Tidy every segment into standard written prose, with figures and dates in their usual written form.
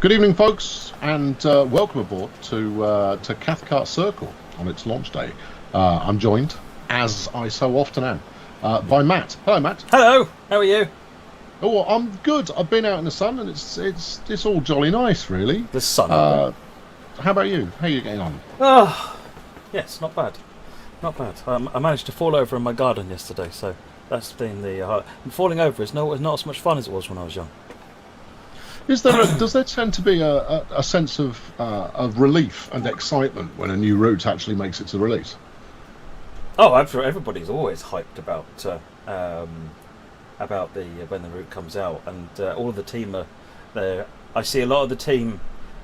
Good evening, folks, and welcome aboard to Cathcart Circle on its launch day. I'm joined, as I so often am, by Matt. Hello, Matt. Hello. How are you? Oh, I'm good. I've been out in the sun, and it's all jolly nice, really. The sun. How about you? How are you getting on? Oh, yes, not bad. Not bad. I managed to fall over in my garden yesterday, so that's been the. Falling over is not as much fun as it was when I was young. Does there tend to be a sense of relief and excitement when a new route actually makes it to release? Oh, everybody's always hyped about when the route comes out, and all of the team are there. I see a lot of the team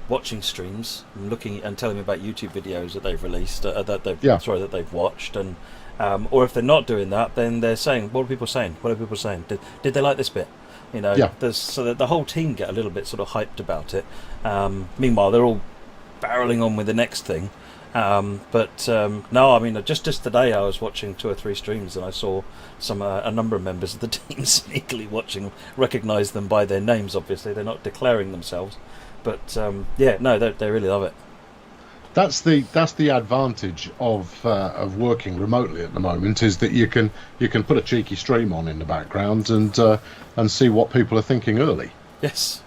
watching streams and looking and telling me about YouTube videos that they've released, that they've watched, and or if they're not doing that, then they're saying, "What are people saying? What are people saying? Did they like this bit?" You know, so that the whole team get a little bit sort of hyped about it. Meanwhile, they're all barreling on with the next thing. No, I mean, just today I was watching 2 or 3 streams and I saw a number of members of the team sneakily watching, recognise them by their names. Obviously, they're not declaring themselves, but they really love it. That's the advantage of working remotely at the moment, is that you can put a cheeky stream on in the background and see what people are thinking early. Yes,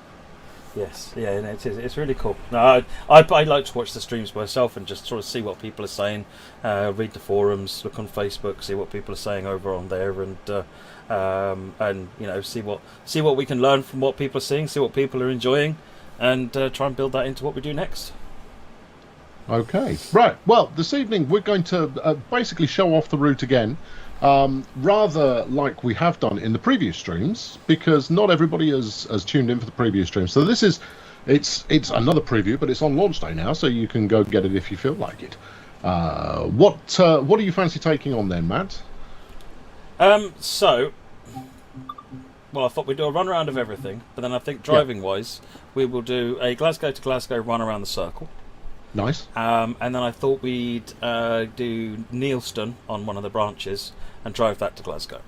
yeah, and it's really cool. No, I like to watch the streams myself and just sort of see what people are saying, read the forums, look on Facebook, see what people are saying over on there, and you know, see what we can learn from what people are seeing, see what people are enjoying, and try and build that into what we do next. Okay, right. Well, this evening we're going to basically show off the route again, rather like we have done in the previous streams, because not everybody has tuned in for the previous stream. So it's another preview, but it's on launch day now, so you can go get it if you feel like it. What do you fancy taking on then, Matt? Well, I thought we'd do a run around of everything, but then I think driving wise, we will do a Glasgow to Glasgow run around the circle. Nice. And then I thought we'd do Neilston on one of the branches and drive that to Glasgow.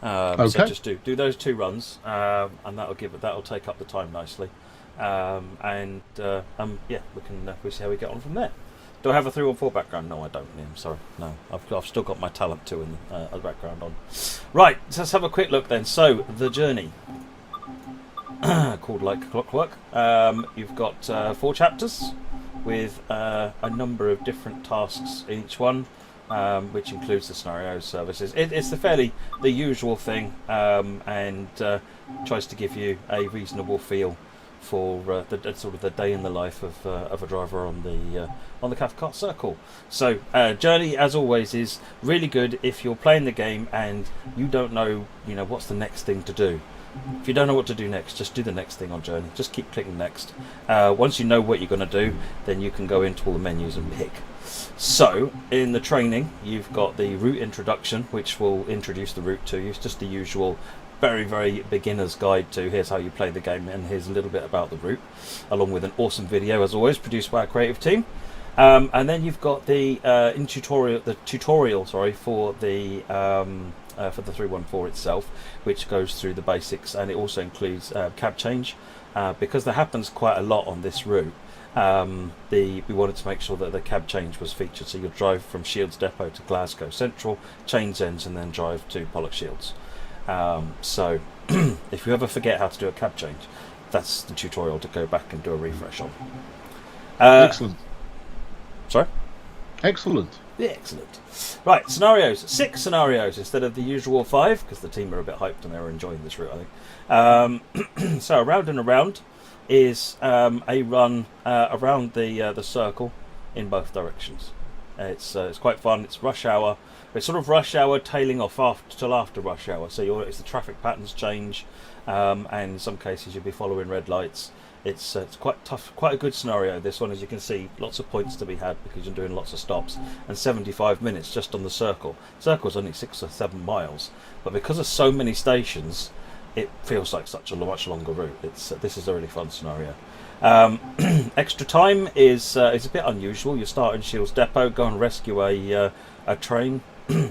Okay. So just do those 2 runs, and that'll take up the time nicely. We can we'll see how we get on from there. Do I have a 314 background? No, I don't. I'm sorry. No, I've still got my talent 2 in the background on. Right, so let's have a quick look then. So the journey, called like clockwork. You've got 4 chapters with a number of different tasks in each one, which includes the scenario services. It's the usual thing, and tries to give you a reasonable feel for the sort of the day in the life of a driver on the Cathcart Circle. So journey, as always, is really good if you're playing the game and you don't know, what's the next thing to do. If you don't know what to do next, just do the next thing on Journey. Just keep clicking next. Once you know what you're going to do, then you can go into all the menus and pick. So, in the training, you've got the route introduction, which will introduce the route to you. It's just the usual, very, very beginner's guide to here's how you play the game and here's a little bit about the route, along with an awesome video, as always, produced by our creative team. And then you've got the tutorial for the 314 itself, which goes through the basics, and it also includes cab change, because there happens quite a lot on this route. We wanted to make sure that the cab change was featured, so you'll drive from Shields Depot to Glasgow Central, change ends, and then drive to Pollock Shields. So if you ever forget how to do a cab change, that's the tutorial to go back and do a refresh on. Excellent. Sorry? Excellent. Yeah, excellent. Right, scenarios. 6 scenarios instead of the usual 5, because the team are a bit hyped and they're enjoying this route, I think. So Around and Around is a run around the circle in both directions. It's quite fun. It's rush hour. It's sort of rush hour tailing off till after rush hour. So it's the traffic patterns change, and in some cases you'll be following red lights. It's quite tough, quite a good scenario, this one, as you can see. Lots of points to be had because you're doing lots of stops, and 75 minutes just on the circle. Circle's only 6 or 7 miles, but because of so many stations, it feels like such a much longer route. This is a really fun scenario. Extra time is a bit unusual. You start in Shields Depot, go and rescue a train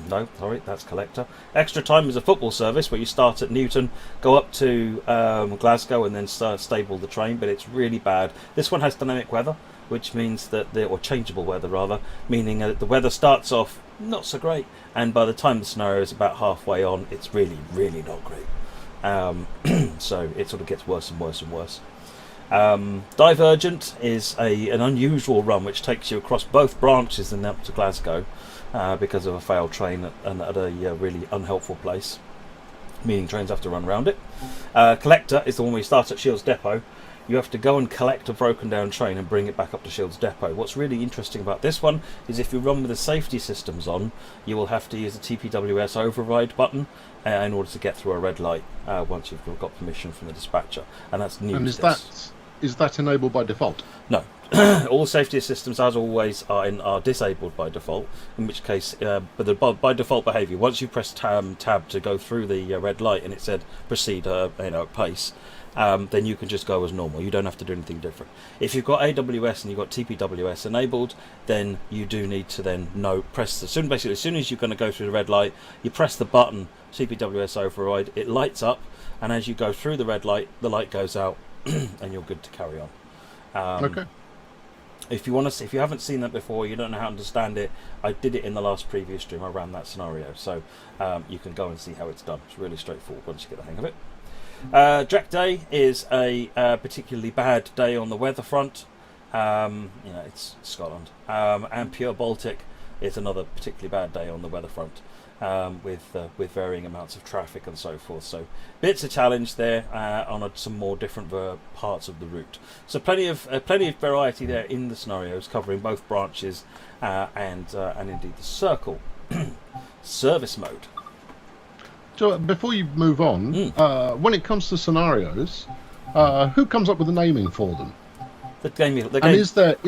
No, sorry, that's collector. Extra time is a football service where you start at Newton, go up to Glasgow, and then stable the train. But it's really bad. This one has dynamic weather, which means that or changeable weather rather, meaning that the weather starts off not so great, and by the time the scenario is about halfway on, it's really, really not great. So it sort of gets worse and worse and worse. Divergent is an unusual run which takes you across both branches and up to Glasgow because of a failed train at a really unhelpful place, meaning trains have to run around it. Collector is the one where you start at Shields Depot. You have to go and collect a broken down train and bring it back up to Shields Depot. What's really interesting about this one is if you run with the safety systems on, you will have to use the TPWS override button in order to get through a red light once you've got permission from the dispatcher, and that's new. And is that enabled by default? No. All safety systems, as always, are disabled by default, in which case, by default behaviour, once you press tab to go through the red light and it said proceed at pace, then you can just go as normal. You don't have to do anything different. If you've got AWS and you've got TPWS enabled, then you do need to then press as soon as you're going to go through the red light, you press the button TPWS override, it lights up, and as you go through the red light, the light goes out and you're good to carry on. Okay. If you haven't seen that before, you don't know how to understand it, I did it in the last previous stream. I ran that scenario, so you can go and see how it's done. It's really straightforward once you get the hang of it. Drek Day is a particularly bad day on the weather front. It's Scotland. And Pure Baltic is another particularly bad day on the weather front, with varying amounts of traffic and so forth. So bits of challenge there on some more different parts of the route. So plenty of variety there in the scenarios, covering both branches and indeed the circle. Service mode. So before you move on, when it comes to scenarios, who comes up with the naming for them? The game. And is there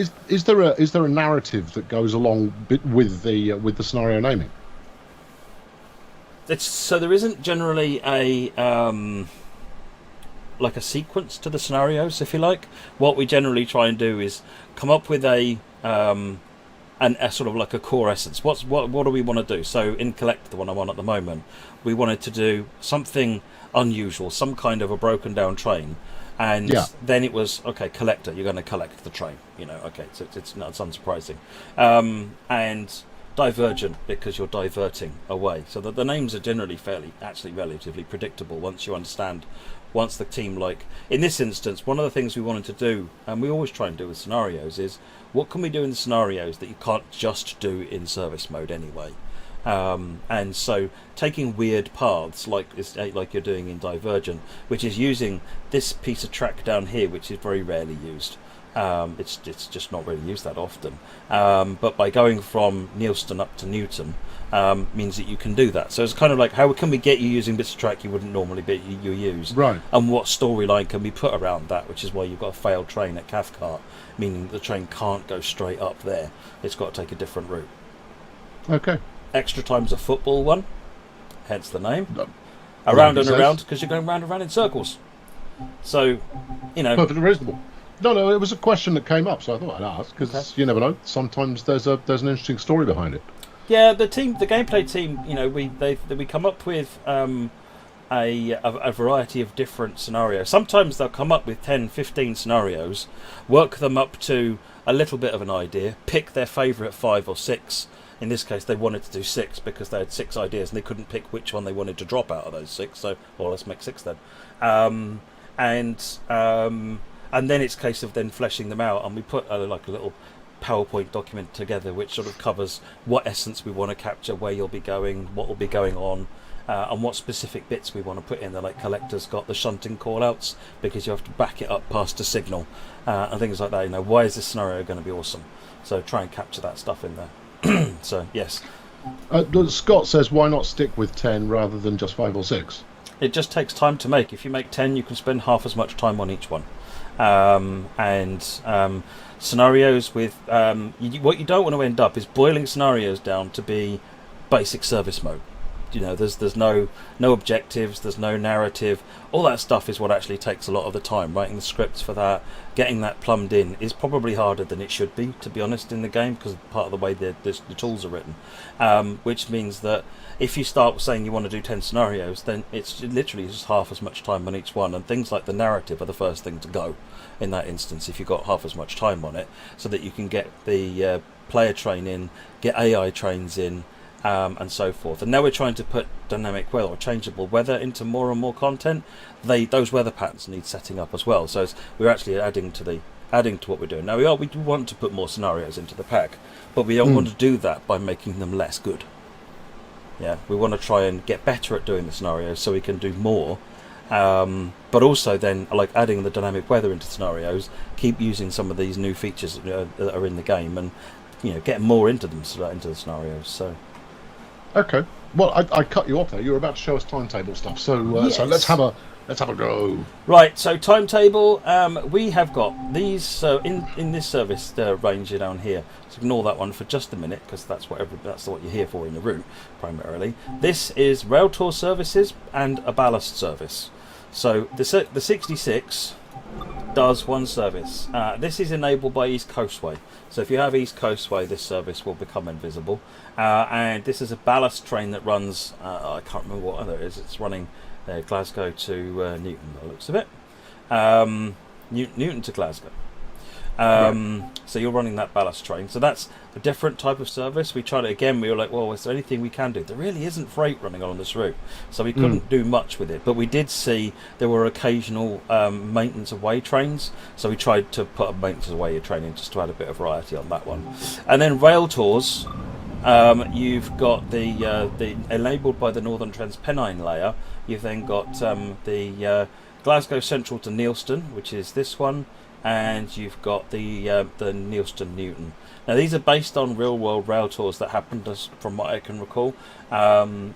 a narrative that goes along with the scenario naming? So there isn't generally a sequence to the scenarios, if you like. What we generally try and do is come up with a sort of like a core essence. What do we want to do? So in Collect, the one I'm on at the moment, we wanted to do something unusual, some kind of a broken down train, and then it was okay. Collector, you're going to collect the train. Okay, so it's unsurprising, and Divergent because you're diverting away. So the names are generally relatively predictable once you understand. Once the team, in this instance, one of the things we wanted to do, and we always try and do with scenarios, is what can we do in the scenarios that you can't just do in service mode anyway. And so taking weird paths like you're doing in Divergent, which is using this piece of track down here, which is very rarely used. It's just not really used that often. But by going from Neilston up to Newton means that you can do that. So it's kind of like, how can we get you using bits of track you wouldn't normally use? Right. And what storyline can we put around that? Which is why you've got a failed train at Cathcart, meaning the train can't go straight up there. It's got to take a different route. Okay. Extra time's a football one, hence the name. Around and around, because you're going round and round in circles. So, perfectly reasonable. No, it was a question that came up, so I thought I'd ask, because you never know. Sometimes there's an interesting story behind it. Yeah, the gameplay team, we come up with a variety of different scenarios. Sometimes they'll come up with 10, 15 scenarios, work them up to a little bit of an idea, pick their favourite 5 or 6. In this case, they wanted to do 6 because they had 6 ideas and they couldn't pick which one they wanted to drop out of those 6. So, let's make 6 then. And then it's a case of then fleshing them out, and we put a little PowerPoint document together which sort of covers what essence we want to capture, where you'll be going, what will be going on, and what specific bits we want to put in there. Like Collector's got the shunting call-outs because you have to back it up past a signal and things like that. Why is this scenario going to be awesome? So try and capture that stuff in there. So yes. Scott says, why not stick with 10 rather than just 5 or 6? It just takes time to make. If you make 10, you can spend half as much time on each one. Scenarios with what you don't want to end up is boiling scenarios down to be basic service mode, there's no objectives, there's no narrative. All that stuff is what actually takes a lot of the time. Writing the scripts for that, getting that plumbed in, is probably harder than it should be, to be honest, in the game, because part of the way the tools are written. Which means that if you start saying you want to do 10 scenarios, then it's literally just half as much time on each one, and things like the narrative are the first thing to go in that instance if you've got half as much time on it, so that you can get the player train in, get AI trains in, and so forth. And now we're trying to put dynamic weather or changeable weather into more and more content. Those weather patterns need setting up as well. So we're actually adding to what we're doing. Now we do want to put more scenarios into the pack, but we don't want to do that by making them less good. Yeah, we want to try and get better at doing the scenarios so we can do more. But also then, like adding the dynamic weather into scenarios, keep using some of these new features that are in the game, and get more into them, into the scenarios. So. Okay. Well, I cut you off there. You were about to show us timetable stuff, so Yes. so let's have a go. Right. So timetable. We have got these in this service range down here. So ignore that one for just a minute, because that's what you're here for in the route primarily. This is rail tour services and a ballast service. So the 66 does one service. This is enabled by East Coastway. So if you have East Coastway, this service will become invisible. And this is a ballast train that runs, I can't remember what other it is. It's running Glasgow to Newton, by the looks of it. Newton to Glasgow. So you're running that ballast train. So that's a different type of service. We tried it again. We were like, well, is there anything we can do? There really isn't freight running on this route, so we couldn't do much with it. But we did see there were occasional maintenance away trains, so we tried to put a maintenance away train in just to add a bit of variety on that one. And then rail tours. You've got the enabled by the Northern Transpennine layer. You've then got the Glasgow Central to Neilston, which is this one. And you've got the Neilston Newton. Now these are based on real world rail tours that happened, from what I can recall, or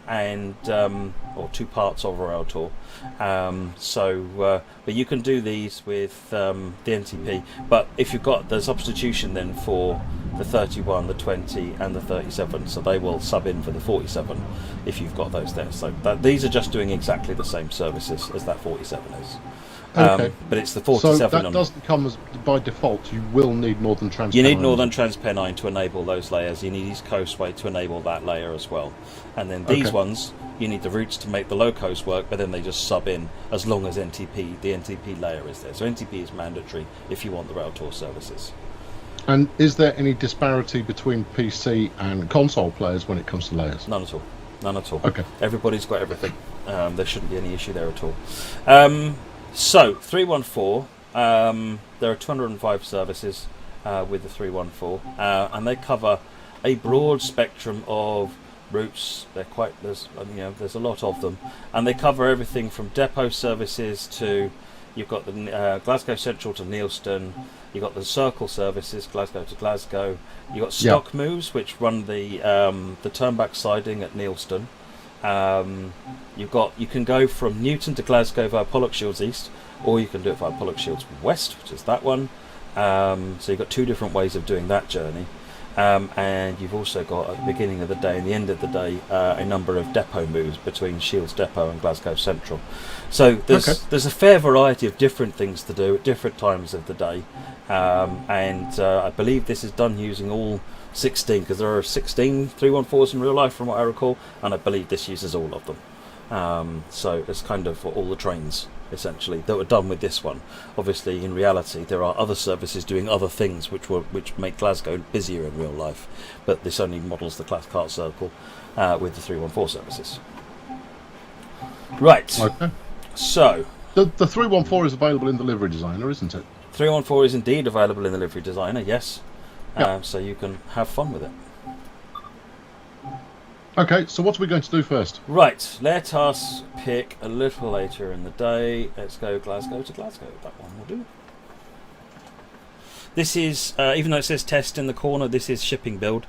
two parts of a rail tour. But you can do these with the NTP. But if you've got the substitution then for the 31, the 20, and the 37, so they will sub in for the 47 if you've got those there. So these are just doing exactly the same services as that 47 is. Okay. But it's the 47. So that doesn't come as by default. You will need Northern Transpennine. You need Northern Transpennine to enable those layers. You need East Coastway to enable that layer as well. And then these ones, you need the routes to make the locos work, but then they just sub in as long as the NTP layer is there. So NTP is mandatory if you want the rail tour services. And is there any disparity between PC and console players when it comes to layers? None at all. None at all. Okay. Everybody's got everything. There shouldn't be any issue there at all. So 314, there are 205 services with the 314, and they cover a broad spectrum of routes. There's a lot of them, and they cover everything from depot services to, you've got the Glasgow Central to Neilston. You've got the Circle services, Glasgow to Glasgow. You've got stock moves, which run the turnback siding at Neilston. You can go from Newton to Glasgow via Pollokshields East, or you can do it via Pollokshields West, which is that one. So you've got two different ways of doing that journey. And you've also got, at the beginning of the day and the end of the day, a number of depot moves between Shields Depot and Glasgow Central. So there's a fair variety of different things to do at different times of the day. And I believe this is done using all 16, because there are 16 314s in real life from what I recall, and I believe this uses all of them. So it's kind of for all the trains essentially that were done with this one. Obviously in reality there are other services doing other things which make Glasgow busier in real life, but this only models the Cathcart Circle with the 314 services. Right. Okay. So the 314 is available in the Livery Designer, isn't it? 314 is indeed available in the Livery Designer, yes. Yep. So you can have fun with it. Okay, so what are we going to do first? Right, let us pick a little later in the day. Let's go Glasgow to Glasgow. That one will do. This is, even though it says test in the corner, this is shipping build.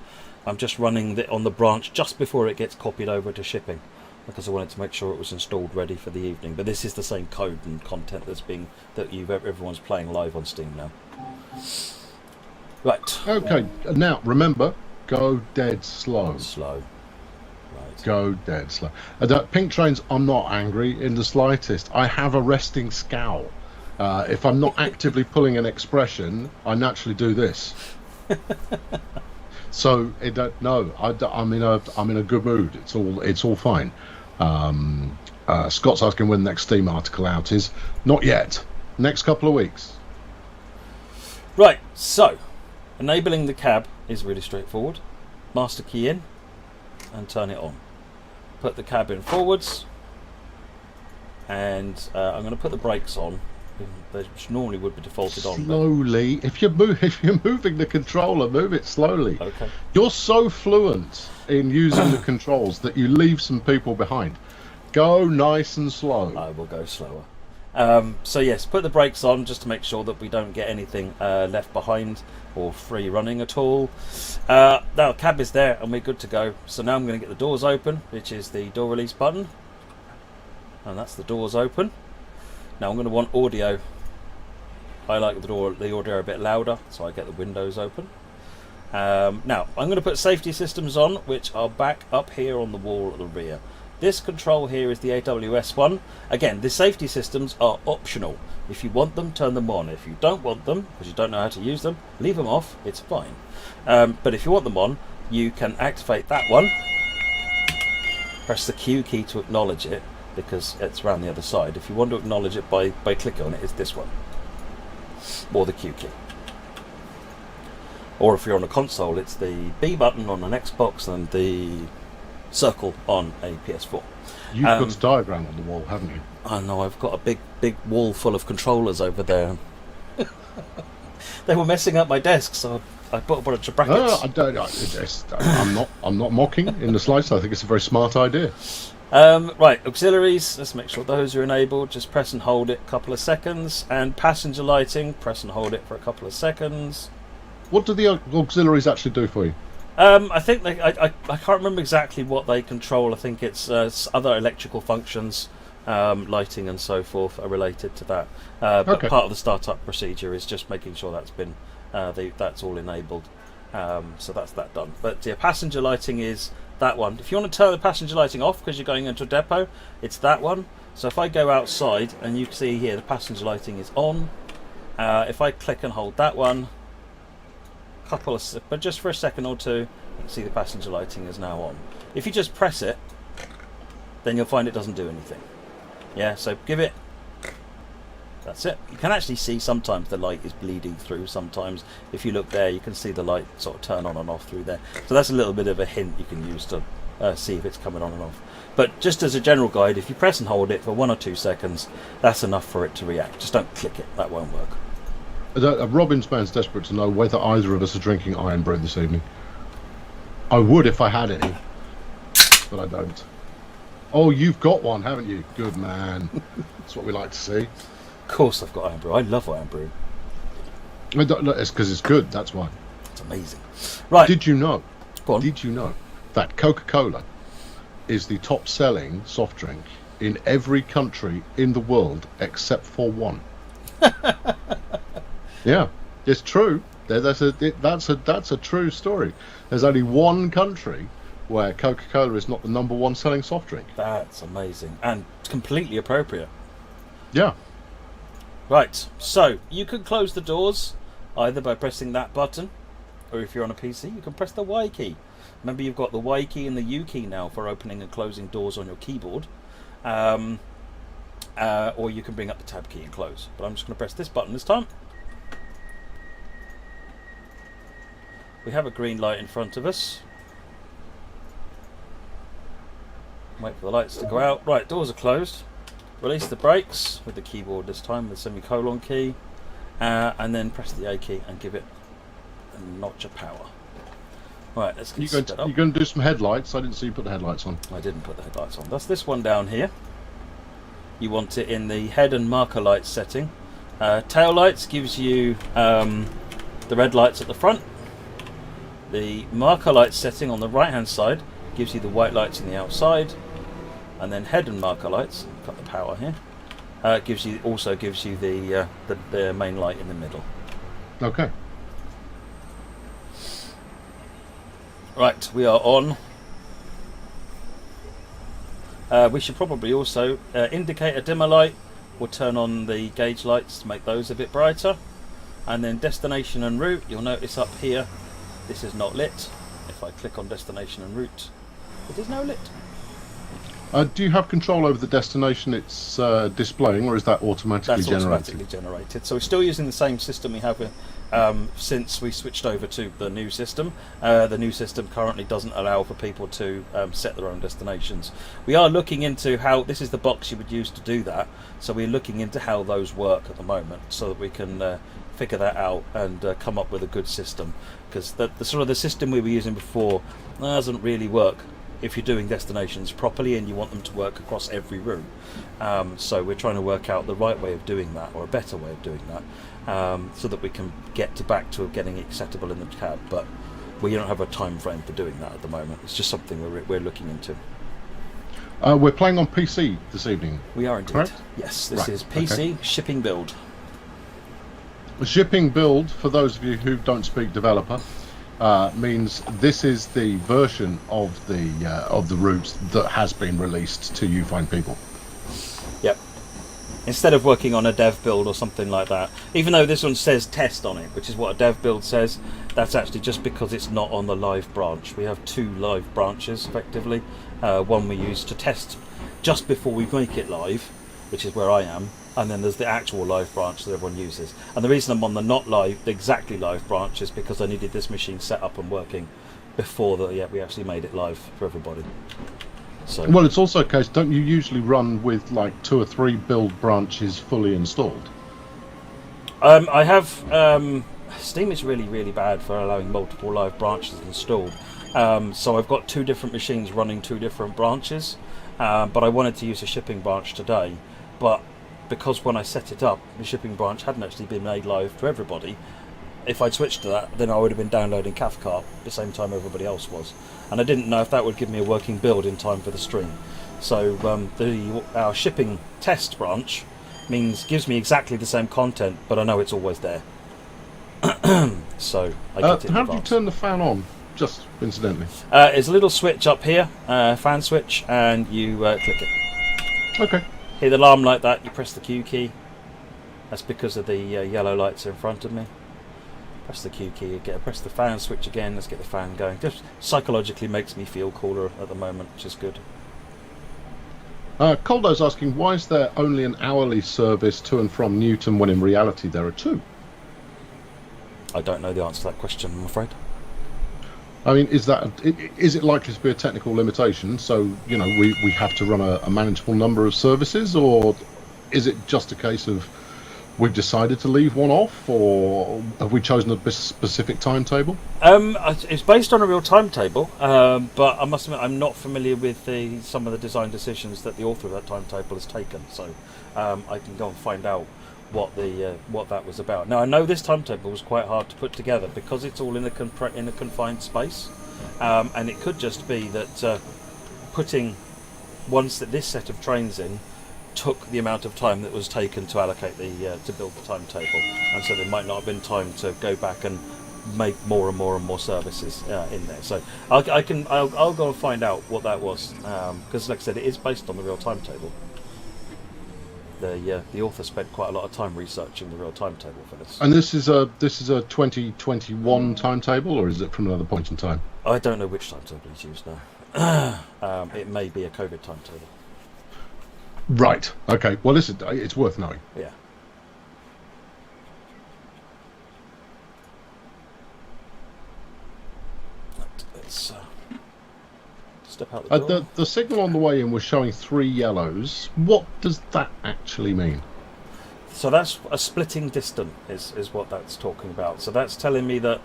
I'm just running on the branch just before it gets copied over to shipping, because I wanted to make sure it was installed ready for the evening. But this is the same code and content everyone's playing live on Steam now. Right. Okay, now remember, go dead slow. Slow. Right. go dead slow. Pink trains, I'm not angry in the slightest. I have a resting scowl. If I'm not actively pulling an expression, I naturally do this. So no, I'm in a good mood. It's all fine. Scott's asking when the next Steam article out is. Not yet. Next couple of weeks. Right. So, enabling the cab is really straightforward. Master key in, and turn it on. Put the cab in forwards, and I'm going to put the brakes on, which normally would be defaulted on. Slowly. If you're moving the controller, move it slowly. Okay. You're so fluent in using the controls that you leave some people behind. Go nice and slow. I will go slower. So yes, put the brakes on just to make sure that we don't get anything left behind or free running at all. Now cab is there and we're good to go. So now I'm going to get the doors open, which is the door release button, and that's the doors open. Now I'm going to want audio. I like the audio a bit louder, so I get the windows open. Now I'm going to put safety systems on, which are back up here on the wall at the rear. This control here is the AWS one. Again, the safety systems are optional. If you want them, turn them on. If you don't want them, because you don't know how to use them, leave them off, it's fine. But if you want them on, you can activate that one. Press the Q key to acknowledge it, because it's around the other side. If you want to acknowledge it by clicking on it, it's this one. Or the Q key. Or if you're on a console, it's the B button on an Xbox and the circle on a PS4. You've got a diagram on the wall, haven't you? I know, I've got a big wall full of controllers over there. They were messing up my desk, so I put a bunch of brackets. I'm not mocking in the slightest. I think it's a very smart idea. Right, auxiliaries, let's make sure those are enabled. Just press and hold it a couple of seconds. And passenger lighting, press and hold it for a couple of seconds. What do the auxiliaries actually do for you? I think I can't remember exactly what they control. I think it's other electrical functions, lighting and so forth are related to that. But Okay. part of the startup procedure is just making sure that's been that's all enabled. So that's that done. But yeah, passenger lighting is that one. If you want to turn the passenger lighting off because you're going into a depot, it's that one. So if I go outside and you can see here the passenger lighting is on. If I click and hold that one, but just for a second or two, you can see the passenger lighting is now on. If you just press it, then you'll find it doesn't do anything. Yeah, so give it. That's it. You can actually see sometimes the light is bleeding through. Sometimes, if you look there, you can see the light sort of turn on and off through there. So that's a little bit of a hint you can use to see if it's coming on and off. But just as a general guide, if you press and hold it for 1 or 2 seconds, that's enough for it to react. Just don't click it. That won't work. Robin's man's desperate to know whether either of us are drinking iron brew this evening. I would if I had any, but I don't. Oh, you've got one, haven't you? Good man. That's what we like to see. Of course I've got iron brew. I love iron brew. It's because it's good, that's why. It's amazing. Right. Did you know? Go on. Did you know that Coca-Cola is the top-selling soft drink in every country in the world except for one? Yeah, it's true. That's a true story. There's only one country where Coca-Cola is not the #1 selling soft drink. That's amazing and completely appropriate. Yeah. Right, so you can close the doors either by pressing that button, or if you're on a PC, you can press the Y key. Remember, you've got the Y key and the U key now for opening and closing doors on your keyboard. Or you can bring up the tab key and close. But I'm just going to press this button this time. We have a green light in front of us. Wait for the lights to go out. Right, doors are closed. Release the brakes with the keyboard this time, with the semicolon key. And then press the A key and give it a notch of power. Right, let's get set up. You're going to do some headlights? I didn't see you put the headlights on. I didn't put the headlights on. That's this one down here. You want it in the head and marker lights setting. Tail lights gives you the red lights at the front. The marker lights setting on the right hand side gives you the white lights on the outside, and then head and marker lights, got the power here, also gives you the main light in the middle. Okay. Right, we are on. We should probably also indicate a dimmer light. We'll turn on the gauge lights to make those a bit brighter. And then destination and route, you'll notice up here, this is not lit. If I click on destination and route, it is now lit. Do you have control over the destination it's displaying, or is that automatically generated? That's automatically generated. So we're still using the same system we have since we switched over to the new system. The new system currently doesn't allow for people to set their own destinations. We are looking into how, this is the box you would use to do that, so we're looking into how those work at the moment so that we can figure that out and come up with a good system, because the sort of the system we were using before doesn't really work if you're doing destinations properly and you want them to work across every route. So we're trying to work out the right way of doing that, or a better way of doing that, so that we can get back to getting it acceptable in the cab. But we don't have a time frame for doing that at the moment. It's just something we're looking into. We're playing on PC this evening. We are indeed. Correct? Yes, this is PC shipping build. Shipping build, for those of you who don't speak developer, means this is the version of the routes that has been released to you fine people. Yep. Instead of working on a dev build or something like that, even though this one says test on it, which is what a dev build says, that's actually just because it's not on the live branch. We have 2 live branches effectively. One we use to test just before we make it live, which is where I am, and then there's the actual live branch that everyone uses. And the reason I'm on the not live, the exactly live branch, is because I needed this machine set up and working before we actually made it live for everybody. So, well, it's also a case, don't you usually run with like 2 or 3 build branches fully installed? I have Steam is really bad for allowing multiple live branches installed. So I've got 2 different machines running 2 different branches, but I wanted to use a shipping branch today. But because when I set it up, the shipping branch hadn't actually been made live to everybody. If I'd switched to that, then I would have been downloading Cathcart at the same time everybody else was. And I didn't know if that would give me a working build in time for the stream. So our shipping test branch gives me exactly the same content, but I know it's always there. So I get it. How do you turn the fan on? Just incidentally. There's a little switch up here, fan switch, and you click it. Okay. Hear the alarm like that, you press the Q key. That's because of the yellow lights in front of me. Press the Q key again, press the fan switch again, let's get the fan going. Just psychologically makes me feel cooler at the moment, which is good. Coldo's asking, why is there only an hourly service to and from Newton when in reality there are 2? I don't know the answer to that question, I'm afraid. I mean, is it likely to be a technical limitation? So, you know, we have to run a manageable number of services, or is it just a case of we've decided to leave one off, or have we chosen a specific timetable? It's based on a real timetable, but I must admit I'm not familiar with some of the design decisions that the author of that timetable has taken. So I can go and find out what that was about. Now I know this timetable was quite hard to put together because it's all in a confined space, and it could just be that putting this set of trains in took the amount of time that was taken to allocate to build the timetable, and so there might not have been time to go back and make more and more services in there. So I'll go and find out what that was, because like I said, it is based on the real timetable. The author spent quite a lot of time researching the real timetable for this. And this is a 2021 timetable, or is it from another point in time? I don't know which timetable he's used now. It may be a COVID timetable. Right. Okay. Well, it's worth knowing. Yeah. Let's step out the door. The signal on the way in was showing 3 yellows. What does that actually mean? So that's a splitting distant is what that's talking about. So that's telling me that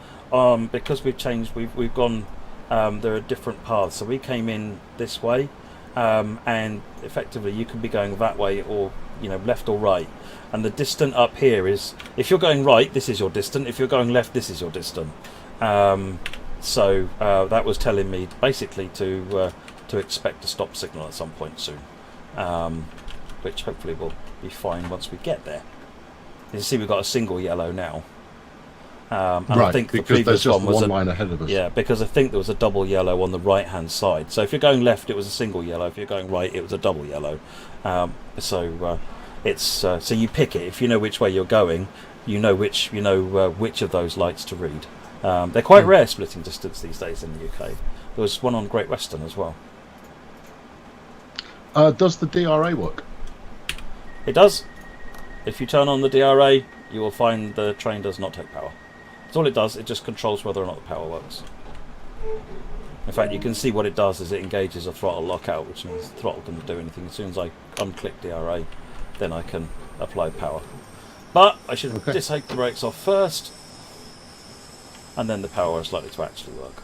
because we've changed, we've gone. There are different paths. So we came in this way. And effectively you can be going that way, or left or right, and the distant up here is, if you're going right, this is your distant, if you're going left, this is your distant. So that was telling me basically to expect a stop signal at some point soon, which hopefully will be fine once we get there. You see we've got a single yellow now, And right, I think the because there's previous just one was one line ahead of us. yeah, because I think there was a double yellow on the right hand side. So if you're going left, it was a single yellow. If you're going right, it was a double yellow. It's so you pick it. If you know which way you're going, you know which of those lights to read. They're quite rare splitting distance these days in the UK. There was one on Great Western as well. Does the DRA work? It does. If you turn on the DRA, you will find the train does not take power. That's all it does. It just controls whether or not the power works. In fact, you can see what it does is it engages a throttle lockout, which means the throttle doesn't do anything. As soon as I unclick DRA, then I can apply power. But I should take the brakes off first, and then the power is likely to actually work.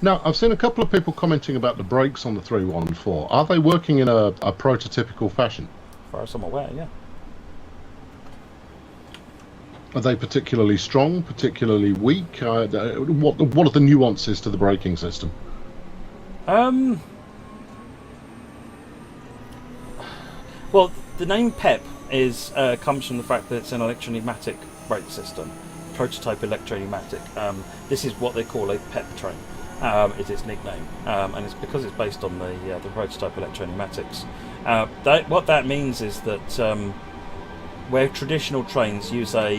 Now, I've seen a couple of people commenting about the brakes on the 314. Are they working in a prototypical fashion? As far as I'm aware, yeah. Are they particularly strong, particularly weak? What are the nuances to the braking system? Well, the name PEP comes from the fact that it's an electro-pneumatic brake system, prototype electro-pneumatic. This is what they call a PEP train. Is its nickname, and it's because it's based on the prototype electro-pneumatics. What that means is that where traditional trains use a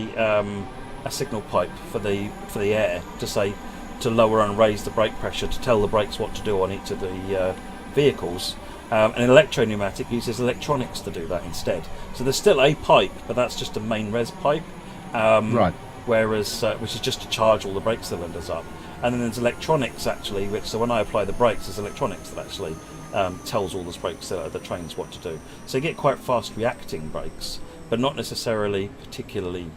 signal pipe for the air to lower and raise the brake pressure to tell the brakes what to do on each of the vehicles, an electro-pneumatic uses electronics to do that instead. So there's still a pipe, but that's just a main res pipe, right. Whereas which is just to charge all the brake cylinders up. And then there's electronics actually, so when I apply the brakes, there's electronics that actually tells all the trains what to do. So you get quite fast reacting brakes, but not necessarily particularly,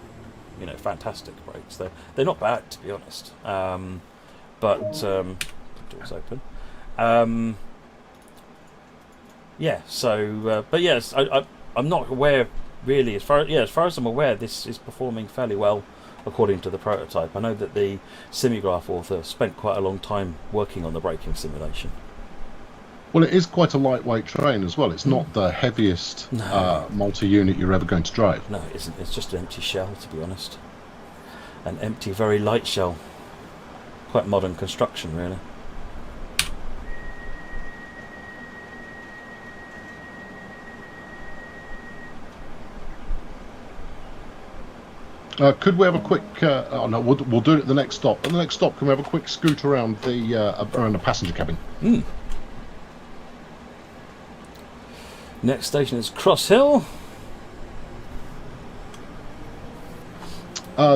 fantastic brakes. They're not bad, to be honest. But doors open. Yeah. So, but yes, I'm not aware really. As far as I'm aware, this is performing fairly well according to the prototype. I know that the Simigraph author spent quite a long time working on the braking simulation. Well, it is quite a lightweight train as well. It's not the heaviest multi-unit you're ever going to drive. No, it isn't. It's just an empty shell, to be honest. An empty, very light shell. Quite modern construction, really. Could we have a quick? No, we'll do it at the next stop. At the next stop, can we have a quick scoot around the passenger cabin? Next station is Cross Hill.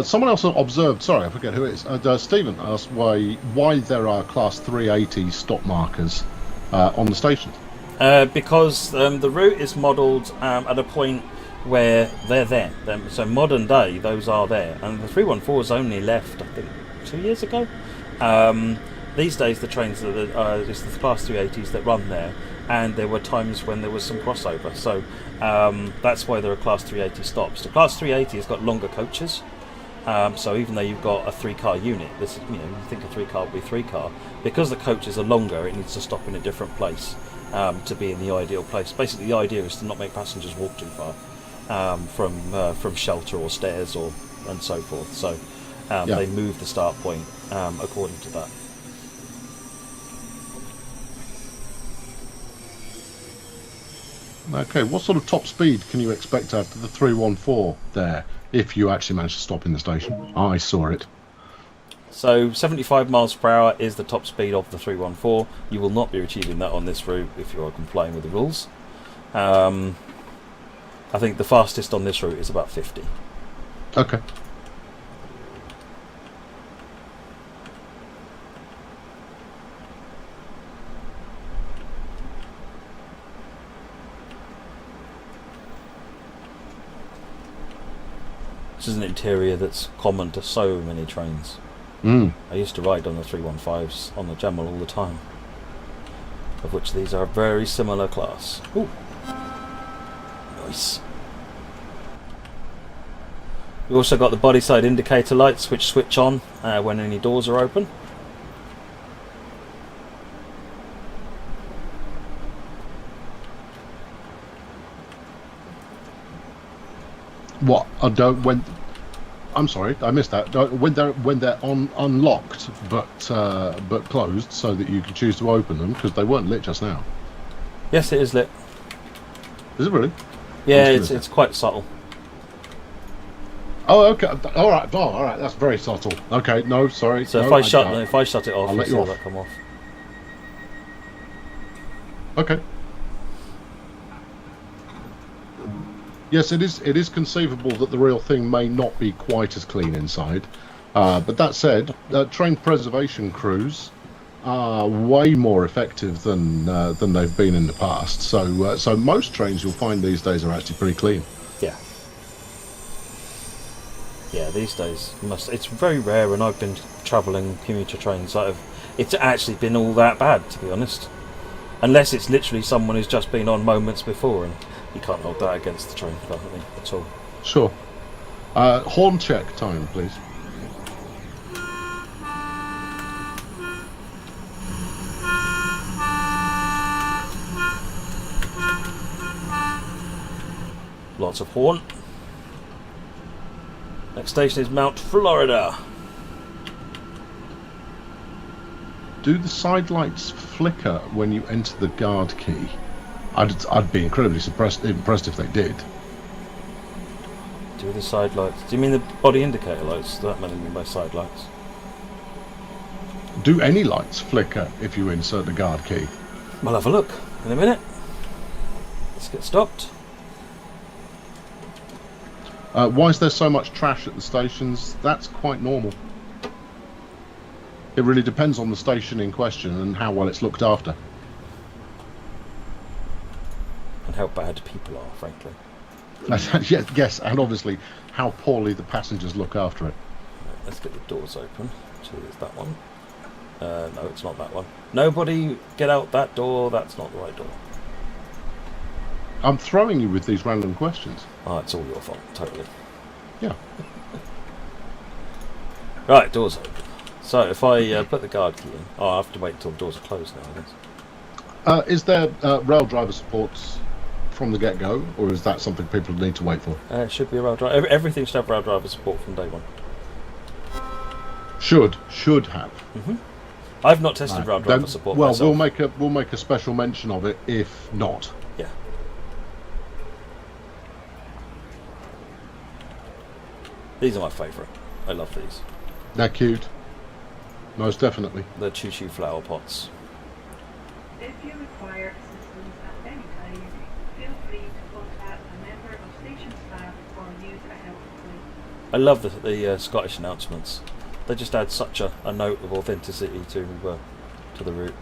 Someone else observed. Sorry, I forget who it is. Stephen asked why there are Class 380 stop markers on the station. Because the route is modelled at a point where they're there. So modern day, those are there. And the 314's only left, I think, 2 years ago. These days, the trains it's the Class 380s that run there. And there were times when there was some crossover. So that's why there are Class 380 stops. The Class 380 has got longer coaches. So even though you've got a 3-car unit, this is, you think a 3-car would be 3-car. Because the coaches are longer, it needs to stop in a different place to be in the ideal place. Basically, the idea is to not make passengers walk too far. From shelter or stairs and so forth. So they move the start point according to that. Okay, what sort of top speed can you expect out of the 314 there if you actually manage to stop in the station? I saw it. So 75 miles per hour is the top speed of the 314. You will not be achieving that on this route if you are complying with the rules. I think the fastest on this route is about 50. Okay. This is an interior that's common to so many trains. I used to ride on the 315s on the Jamal all the time, of which these are a very similar class. Ooh. Nice. We've also got the body side indicator lights which switch on when any doors are open. What? I don't when I'm sorry, I missed that. No, when they're unlocked but closed, so that you can choose to open them, because they weren't lit just now. Yes, it is lit. Is it really? Yeah, it's quite subtle. Oh, okay. All right. Oh, all right. That's very subtle. Okay. No, sorry. So no, if I shut it off, I'll let you see off. that come off. Okay. Yes, it is. It is conceivable that the real thing may not be quite as clean inside, but that said, train preservation crews are way more effective than they've been in the past. So most trains you'll find these days are actually pretty clean. Yeah. Yeah, these days it's very rare when I've been travelling commuter trains that it's actually been all that bad, to be honest. Unless it's literally someone who's just been on moments before, and you can't hold that against the train company at all. Sure. Horn check time, please. Lots of horn. Next station is Mount Florida. Do the side lights flicker when you enter the guard key? I'd be incredibly impressed if they did. Do the side lights? Do you mean the body indicator lights? That might mean by side lights. Do any lights flicker if you insert the guard key? We'll have a look in a minute. Let's get stopped. Why is there so much trash at the stations? That's quite normal. It really depends on the station in question and how well it's looked after. And how bad people are, frankly. Yes, and obviously how poorly the passengers look after it. Let's get the doors open. So there's that one. No, it's not that one. Nobody get out that door. That's not the right door. I'm throwing you with these random questions. Oh, it's all your fault, totally. Yeah. Right, doors open. So if I put the guard key in, I have to wait until the doors are closed now, I guess. Is there rail driver supports from the get-go, or is that something people need to wait for? It should be a rail driver. Everything should have rail driver support from day one. Should have. Mm-hmm. I've not tested rail driver support myself. We'll make a special mention of it if not. Yeah. These are my favourite. I love these. They're cute. Most definitely. The choo-choo flower pots. If you require assistance at any time, feel free to contact a member of station staff or use a helpline. I love the Scottish announcements. They just add such a note of authenticity to the route.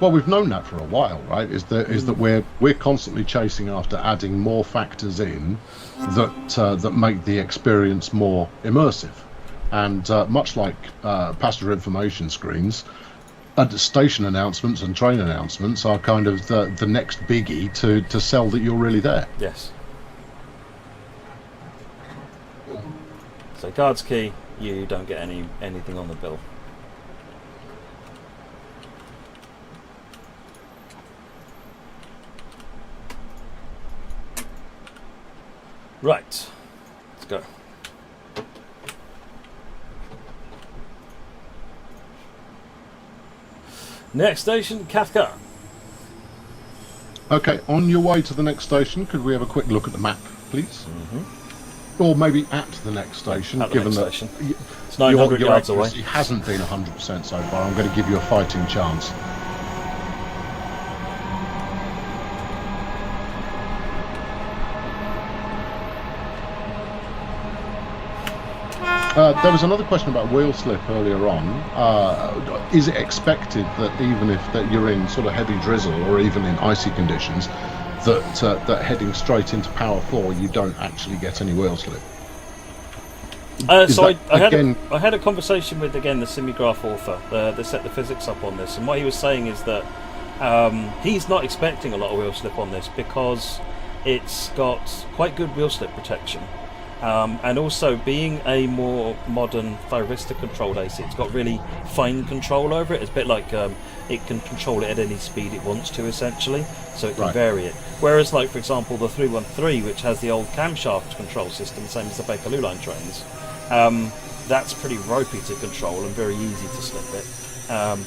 Well, we've known that for a while, right? Is that we're constantly chasing after adding more factors in that make the experience more immersive, and much like passenger information screens, station announcements and train announcements are kind of the next biggie to sell that you're really there. Yes. So guard's key, you don't get anything on the bill. Right, let's go. Next station, Cathcart. Okay, on your way to the next station, could we have a quick look at the map, please? Mm-hmm. Or maybe at the next station, given that station. It's 900 your yards away. accuracy hasn't been 100% so far. I'm going to give you a fighting chance. There was another question about wheel slip earlier on. Is it expected that even if that you're in sort of heavy drizzle or even in icy conditions, that heading straight into Power 4 you don't actually get any wheel slip? So I had a conversation with, again, the Simigraph author. They set the physics up on this, and what he was saying is that he's not expecting a lot of wheel slip on this because it's got quite good wheel slip protection. And also, being a more modern thyristor controlled AC, it's got really fine control over it. It's a bit like it can control it at any speed it wants to, essentially, so it can vary it. Whereas, like, for example, the 313, which has the old camshaft control system, same as the Bakerloo line trains, That's pretty ropey to control and very easy to slip it,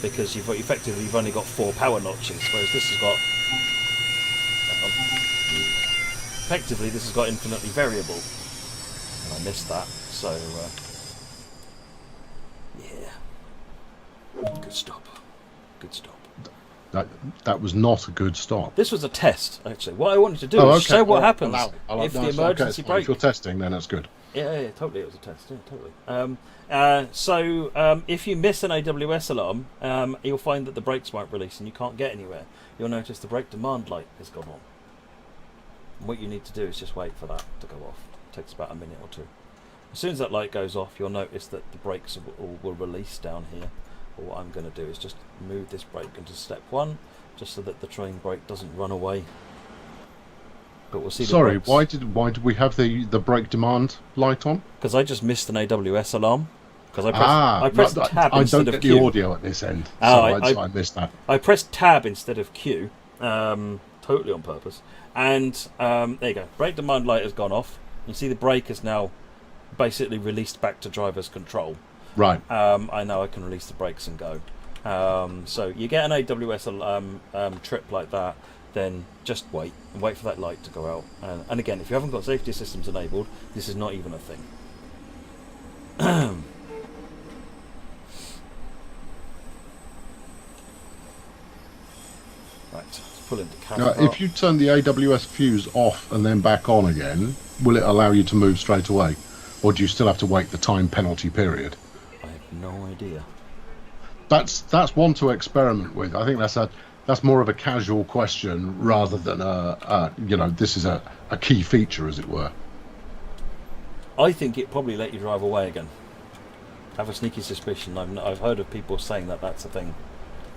because you've only got 4 power notches, whereas this has got effectively this has got infinitely variable. And I missed that, so yeah, good stop. That was not a good stop. This was a test, actually. What I wanted to do was show what happens if the emergency brake. If you're testing, then that's good. Yeah, totally. It was a test. Yeah, totally. So if you miss an AWS alarm, you'll find that the brakes won't release and you can't get anywhere. You'll notice the brake demand light has gone on. And what you need to do is just wait for that to go off. It takes about a minute or two. As soon as that light goes off, you'll notice that the brakes will release down here. But what I'm going to do is just move this brake into step 1, just so that the train brake doesn't run away. But we'll see. Sorry, why did we have the brake demand light on? Because I just missed an AWS alarm. Because I pressed tab I instead don't of get Q. the audio at this end, so I missed that. I pressed tab instead of Q, totally on purpose. And there you go. Brake demand light has gone off. You see the brake is now basically released back to driver's control. Right. I know I can release the brakes and go. So you get an AWS trip like that, then just wait for that light to go out. And again, if you haven't got safety systems enabled, this is not even a thing. Right, let's pull into Cathcart. Now, if you turn the AWS fuse off and then back on again, will it allow you to move straight away? Or do you still have to wait the time penalty period? I have no idea. That's one to experiment with. I think that's more of a casual question rather than this is a key feature, as it were. I think it probably let you drive away again. I have a sneaky suspicion. I've heard of people saying that that's a thing.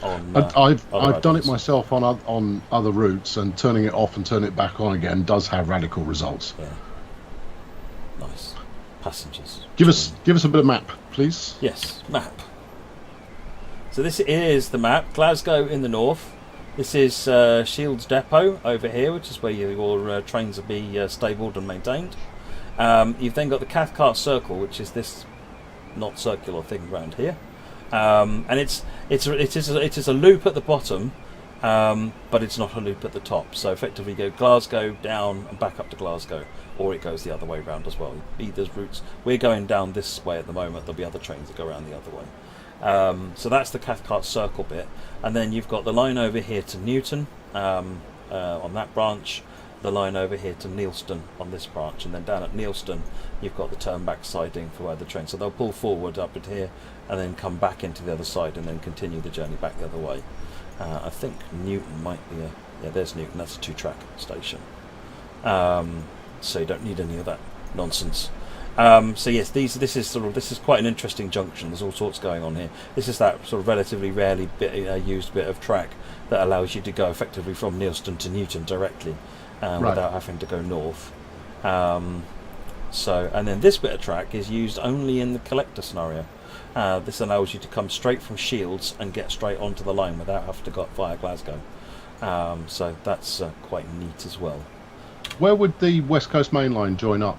I've done it myself on other routes, and turning it off and turning it back on again does have radical results. Yeah. Nice. Passengers. Give us a bit of map, please. Yes, map. So this is the map. Glasgow in the north. This is Shields Depot over here, which is where your trains will be stabled and maintained. You've then got the Cathcart Circle, which is this not circular thing around here, and it is a loop at the bottom, but it's not a loop at the top. So effectively, you go Glasgow down and back up to Glasgow, or it goes the other way around as well. Either routes. We're going down this way at the moment. There'll be other trains that go around the other way. So that's the Cathcart Circle bit, and then you've got the line over here to Newton on that branch, the line over here to Neilston on this branch, and then down at Neilston you've got the turn back siding for where the train. So they'll pull forward up at here and then come back into the other side and then continue the journey back the other way. I think Newton might be there's Newton. That's a 2-track station. So you don't need any of that nonsense. So yes, this is quite an interesting junction. There's all sorts going on here. This is that sort of relatively rarely used bit of track that allows you to go effectively from Neilston to Newton directly, without having to go north. And then this bit of track is used only in the collector scenario. This allows you to come straight from Shields and get straight onto the line without having to go via Glasgow. So that's quite neat as well. Where would the West Coast Main Line join up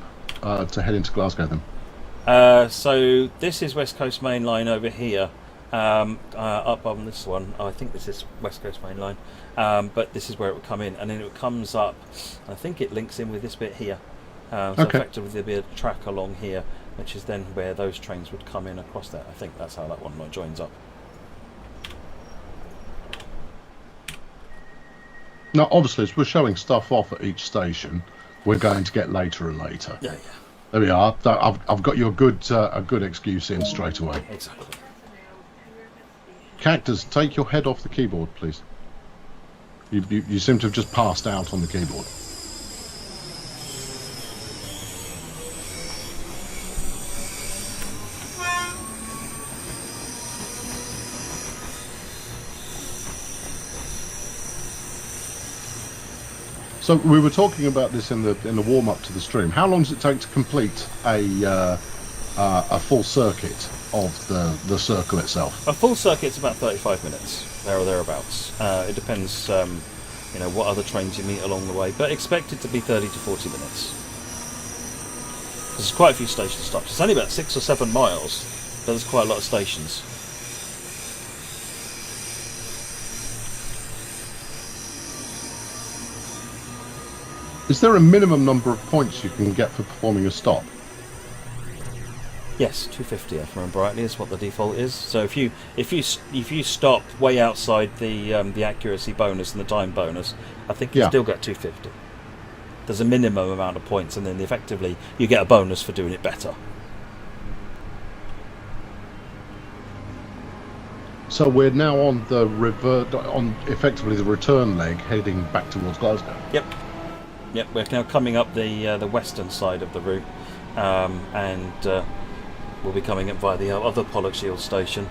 to head into Glasgow then? So this is West Coast Main Line over here, up on this one. I think this is West Coast Main Line, but this is where it would come in, and then it comes up. I think it links in with this bit here. So effectively there'll be a track along here, which is then where those trains would come in across there. I think that's how that one joins up. Now, obviously, as we're showing stuff off at each station, we're going to get later and later. Yeah. There we are. I've got you a good excuse in straight away. Exactly. Cactus, take your head off the keyboard, please. You seem to have just passed out on the keyboard. So we were talking about this in the warm up to the stream. How long does it take to complete a full circuit of the circle itself? A full circuit's about 35 minutes, there or thereabouts. It depends, what other trains you meet along the way, but expect it to be 30 to 40 minutes. There's quite a few station stops. It's only about 6 or 7 miles, but there's quite a lot of stations. Is there a minimum number of points you can get for performing a stop? Yes, 250. If I remember rightly, is what the default is. So if you stop way outside the accuracy bonus and the time bonus, I think you still get 250. There's a minimum amount of points, and then effectively you get a bonus for doing it better. So we're now on effectively the return leg, heading back towards Glasgow. Yep, we're now coming up the western side of the route, and we'll be coming up via the other Pollokshield station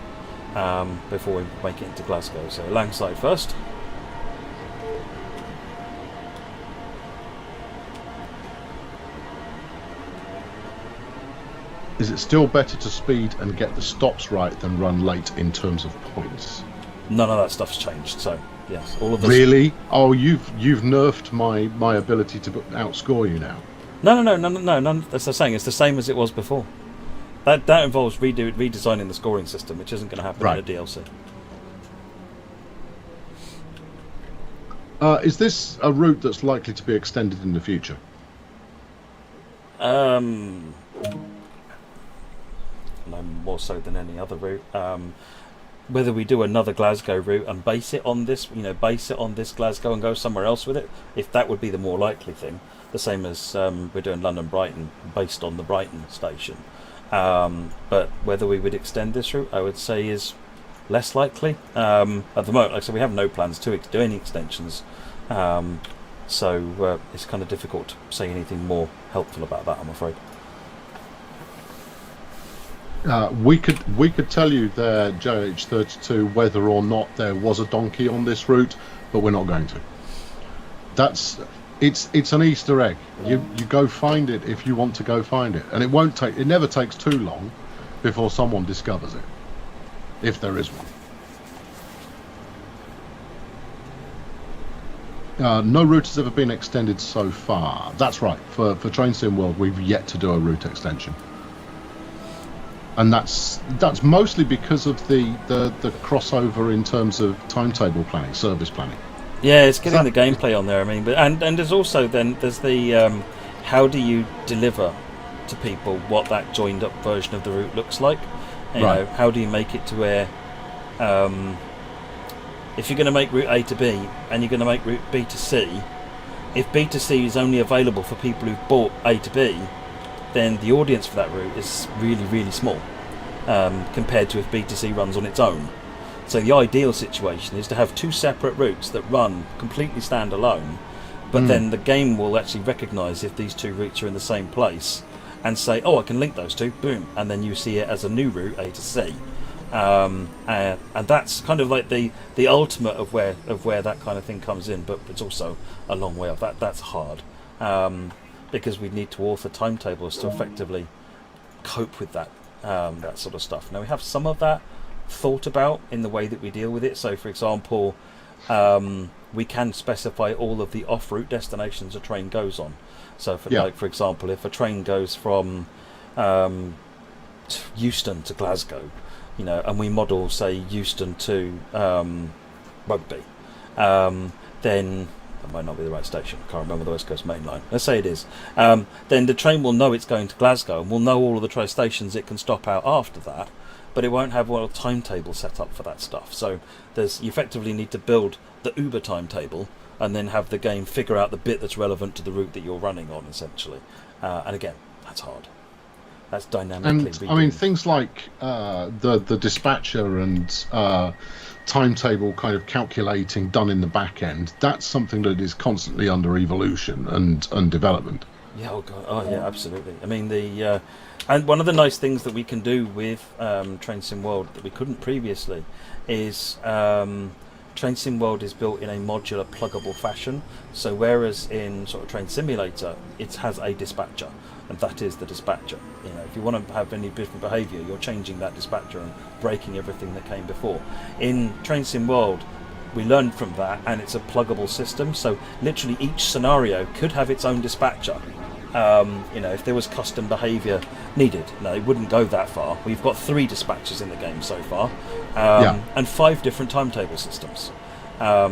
before we make it into Glasgow. So Langside first. Is it still better to speed and get the stops right than run late in terms of points? None of that stuff's changed. So yes, all of this. Really? Oh, you've nerfed my ability to outscore you now. No. That's what I'm saying. It's the same as it was before. That involves redesigning the scoring system, which isn't going to happen in a DLC. Is this a route that's likely to be extended in the future? No more so than any other route. Whether we do another Glasgow route and base it on this Glasgow and go somewhere else with it, if that would be the more likely thing, the same as we're doing London Brighton based on the Brighton station. But whether we would extend this route, I would say, is less likely. At the moment, like I said, we have no plans to do any extensions, so it's kind of difficult to say anything more helpful about that, I'm afraid. We could tell you there, JH32, whether or not there was a donkey on this route, but we're not going to. It's an Easter egg. You go find it if you want to go find it, and it never takes too long before someone discovers it, if there is one. No route has ever been extended so far. That's right. For Train Sim World, we've yet to do a route extension. And that's mostly because of the crossover in terms of timetable planning, service planning. Yeah, it's getting the gameplay on there. I mean, but and there's also there's the how do you deliver to people what that joined up version of the route looks like? You know, how do you make it to where if you're going to make route A to B and you're going to make route B to C, if B to C is only available for people who've bought A to B, then the audience for that route is really, really small compared to if B2C runs on its own. So the ideal situation is to have two separate routes that run completely standalone, but then the game will actually recognise if these two routes are in the same place and say, oh, I can link those two, boom, and then you see it as a new route, A to C. And that's kind of like the ultimate of where that kind of thing comes in, but it's also a long way off. That's hard. Because we need to author timetables to effectively cope with that sort of stuff. Now we have some of that thought about in the way that we deal with it. So, for example, we can specify all of the off-route destinations a train goes on. So, for example, if a train goes from Euston to Glasgow, and we model, say, Euston to Rugby, then that might not be the right station. I can't remember the West Coast Main Line. Let's say it is. Then the train will know it's going to Glasgow and will know all of the stations it can stop out after that, but it won't have a timetable set up for that stuff. So you effectively need to build the Uber timetable and then have the game figure out the bit that's relevant to the route that you're running on, essentially. And again, that's hard. That's dynamically. And I mean, things like the dispatcher and timetable kind of calculating done in the back end, that's something that is constantly under evolution and development. Yeah, absolutely. I mean, and one of the nice things that we can do with Train Sim World that we couldn't previously is Train Sim World is built in a modular, pluggable fashion. So whereas in sort of Train Simulator, it has a dispatcher, and that is the dispatcher. If you want to have any different behaviour, you're changing that dispatcher and breaking everything that came before. In Train Sim World, we learned from that, and it's a pluggable system. So literally each scenario could have its own dispatcher, If there was custom behaviour needed. No, it wouldn't go that far. We've got 3 dispatchers in the game so far, and 5 different timetable systems. But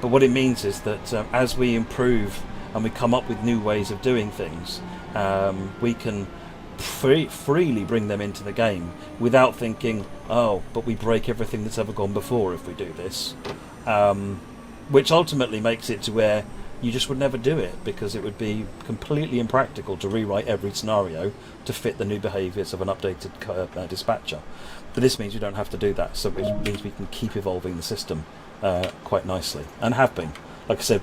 what it means is that as we improve and we come up with new ways of doing things, we can freely bring them into the game without thinking, oh, but we break everything that's ever gone before if we do this. Which ultimately makes it to where you just would never do it, because it would be completely impractical to rewrite every scenario to fit the new behaviours of an updated dispatcher. But this means you don't have to do that, so it means we can keep evolving the system quite nicely, and have been. Like I said,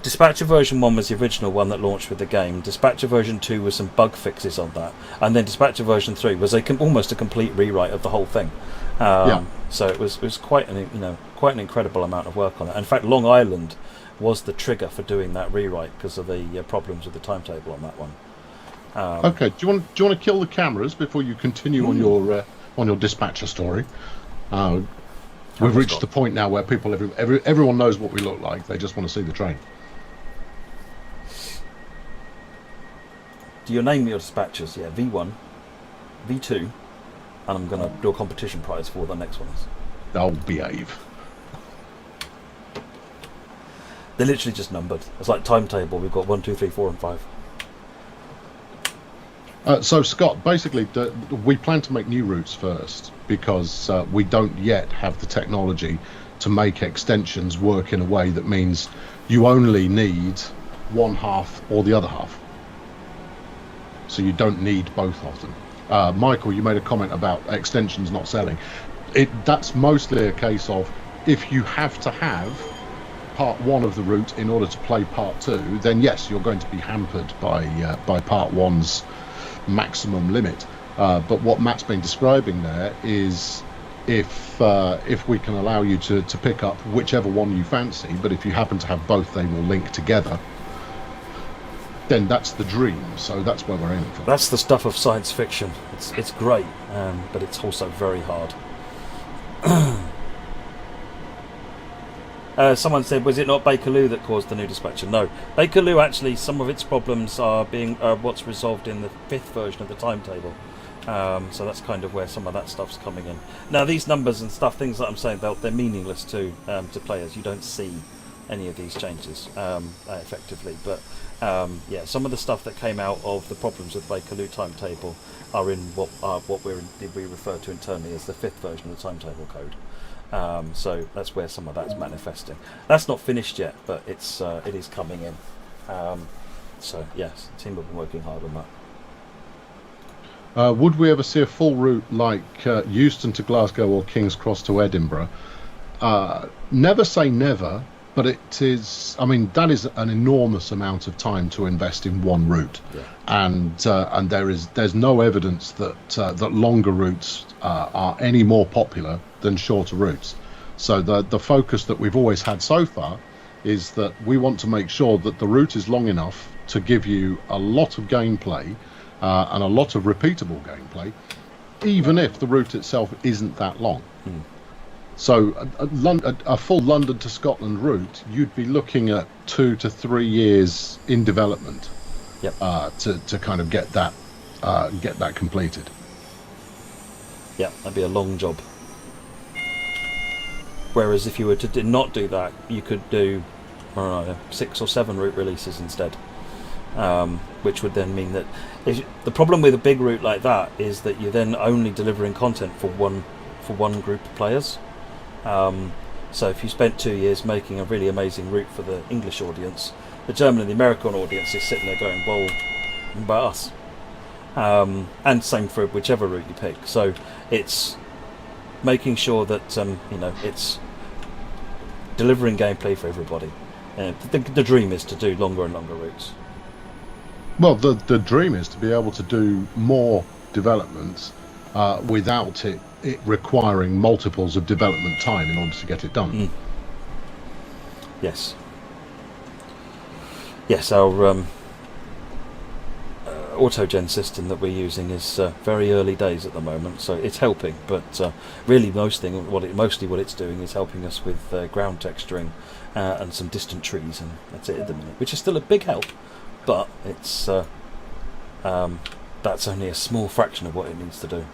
Dispatcher version 1 was the original one that launched with the game. Dispatcher version 2 was some bug fixes on that, and then Dispatcher version 3 was almost a complete rewrite of the whole thing. So it was quite an incredible amount of work on it. In fact, Long Island was the trigger for doing that rewrite because of the problems with the timetable on that one. Okay, do you want to kill the cameras before you continue on your dispatcher story? We've reached the point now where everyone knows what we look like. They just want to see the train. Do you name your dispatchers? Yeah, V1, V2, and I'm going to do a competition prize for the next ones. They'll behave. They're literally just numbered. It's like timetable. We've got 1, 2, 3, 4, and 5. So Scott, basically, we plan to make new routes first because we don't yet have the technology to make extensions work in a way that means you only need one half or the other half. So you don't need both of them. Michael, you made a comment about extensions not selling. That's mostly a case of if you have to have part 1 of the route in order to play part 2, then yes, you're going to be hampered by part 1's maximum limit. But what Matt's been describing there is if we can allow you to pick up whichever one you fancy, but if you happen to have both, they will link together. Then that's the dream. So that's where we're aiming for. That's the stuff of science fiction. It's great, but it's also very hard. Someone said, was it not Bakerloo that caused the new dispatcher? No. Bakerloo, actually, some of its problems are being what's resolved in the 5th version of the timetable. So that's kind of where some of that stuff's coming in. Now, these numbers and stuff, things that I'm saying, they're meaningless to players. You don't see any of these changes effectively. But, some of the stuff that came out of the problems with Bakerloo timetable are in what we refer to internally as the 5th version of the timetable code. So that's where some of that's manifesting. That's not finished yet, but it is coming in. So yes, the team have been working hard on that. Would we ever see a full route like Euston to Glasgow or King's Cross to Edinburgh? Never say never, but it is. I mean, that is an enormous amount of time to invest in one route, and there's no evidence that longer routes are any more popular than shorter routes. So the focus that we've always had so far is that we want to make sure that the route is long enough to give you a lot of gameplay and a lot of repeatable gameplay, even if the route itself isn't that long. So a full London to Scotland route, you'd be looking at 2 to 3 years in development to kind of get that completed. Yeah, that'd be a long job. Whereas if you were to not do that, you could do 6 or 7 route releases instead, which would then mean that the problem with a big route like that is that you're then only delivering content for one group of players. So if you spent 2 years making a really amazing route for the English audience, the German and the American audience is sitting there going, well, what about us? And same for whichever route you pick. So it's making sure that it's delivering gameplay for everybody. The dream is to do longer and longer routes. Well, the dream is to be able to do more developments without it requiring multiples of development time in order to get it done. Yes, our autogen system that we're using is very early days at the moment, so it's helping, but really mostly what it's doing is helping us with ground texturing and some distant trees, and that's it at the minute, which is still a big help. but it's that's only a small fraction of what it needs to do.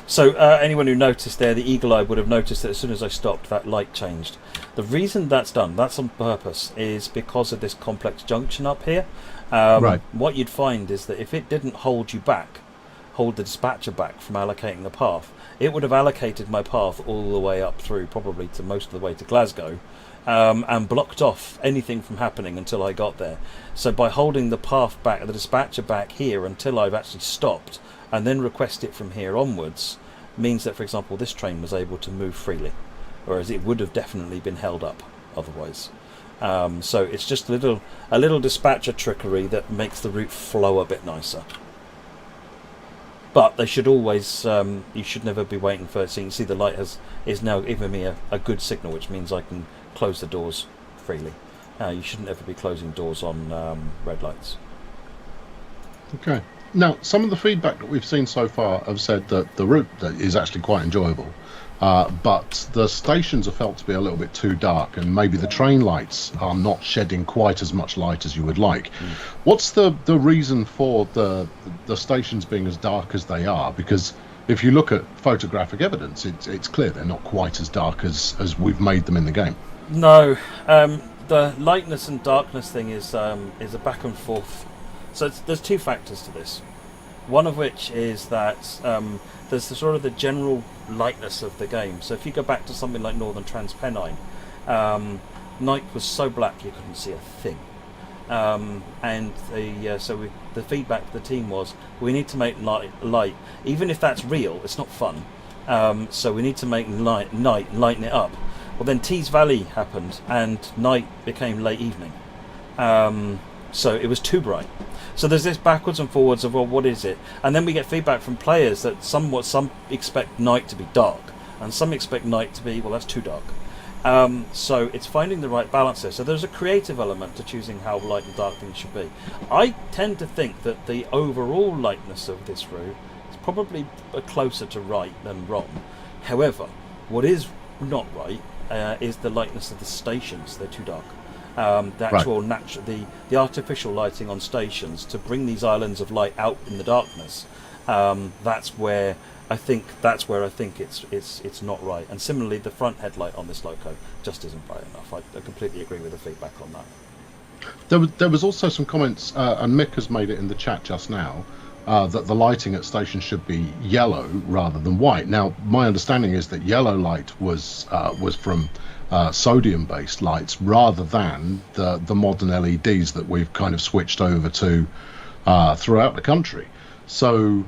So anyone who noticed there, the eagle eye would have noticed that as soon as I stopped, that light changed. The reason that's done, that's on purpose, is because of this complex junction up here. Right. What you'd find is that if it didn't hold the dispatcher back from allocating the path, it would have allocated my path all the way up through, probably to most of the way to Glasgow, and blocked off anything from happening until I got there. So by holding the path back, the dispatcher back here until I've actually stopped, and then request it from here onwards, means that, for example, this train was able to move freely, whereas it would have definitely been held up otherwise. So it's just a little dispatcher trickery that makes the route flow a bit nicer. But they should always, you should never be waiting for it. So you can see the light is now giving me a good signal, which means I can close the doors freely. You shouldn't ever be closing doors on red lights. Okay. Now, some of the feedback that we've seen so far have said that the route is actually quite enjoyable, but the stations are felt to be a little bit too dark, and maybe the train lights are not shedding quite as much light as you would like. What's the reason for the stations being as dark as they are? Because if you look at photographic evidence, it's clear they're not quite as dark as we've made them in the game. No, the lightness and darkness thing is a back and forth. So there's two factors to this. One of which is that there's the general lightness of the game. So if you go back to something like Northern Transpennine, night was so black you couldn't see a thing. And the feedback to the team was, we need to make light, even if that's real, it's not fun. So we need to make night lighten it up. Well, then Tees Valley happened, and night became late evening. So it was too bright. So there's this backwards and forwards of, well, what is it? And then we get feedback from players that some expect night to be dark, and some expect night to be, well, that's too dark. So it's finding the right balance there. So there's a creative element to choosing how light and dark things should be. I tend to think that the overall lightness of this route is probably closer to right than wrong. However, what is not right is the lightness of the stations. They're too dark. The actual the artificial lighting on stations to bring these islands of light out in the darkness. That's where I think it's not right. And similarly, the front headlight on this loco just isn't bright enough. I completely agree with the feedback on that. There was also some comments, and Mick has made it in the chat just now, that the lighting at stations should be yellow rather than white. Now, my understanding is that yellow light was from sodium-based lights rather than the modern LEDs that we've kind of switched over to throughout the country. So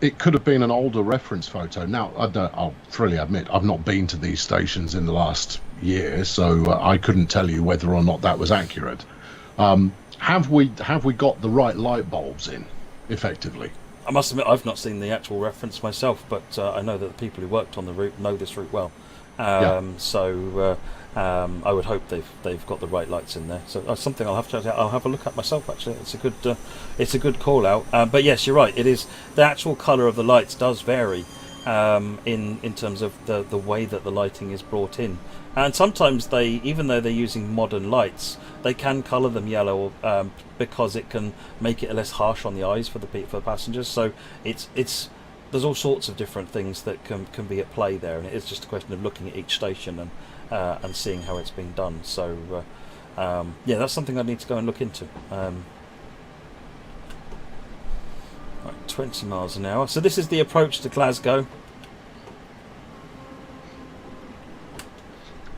it could have been an older reference photo. Now, I'll freely admit I've not been to these stations in the last year, so I couldn't tell you whether or not that was accurate. Have we got the right light bulbs in effectively? I must admit I've not seen the actual reference myself, but I know that the people who worked on the route know this route well. So I would hope they've got the right lights in there. So that's something I'll have a look at myself. Actually, it's a good call out. But yes, you're right. It is the actual colour of the lights does vary in terms of the way that the lighting is brought in. And sometimes even though they're using modern lights, they can colour them yellow because it can make it less harsh on the eyes for the passengers. So there's all sorts of different things that can be at play there, and it is just a question of looking at each station and seeing how it's being done. So that's something I need to go and look into. 20 miles an hour. So this is the approach to Glasgow.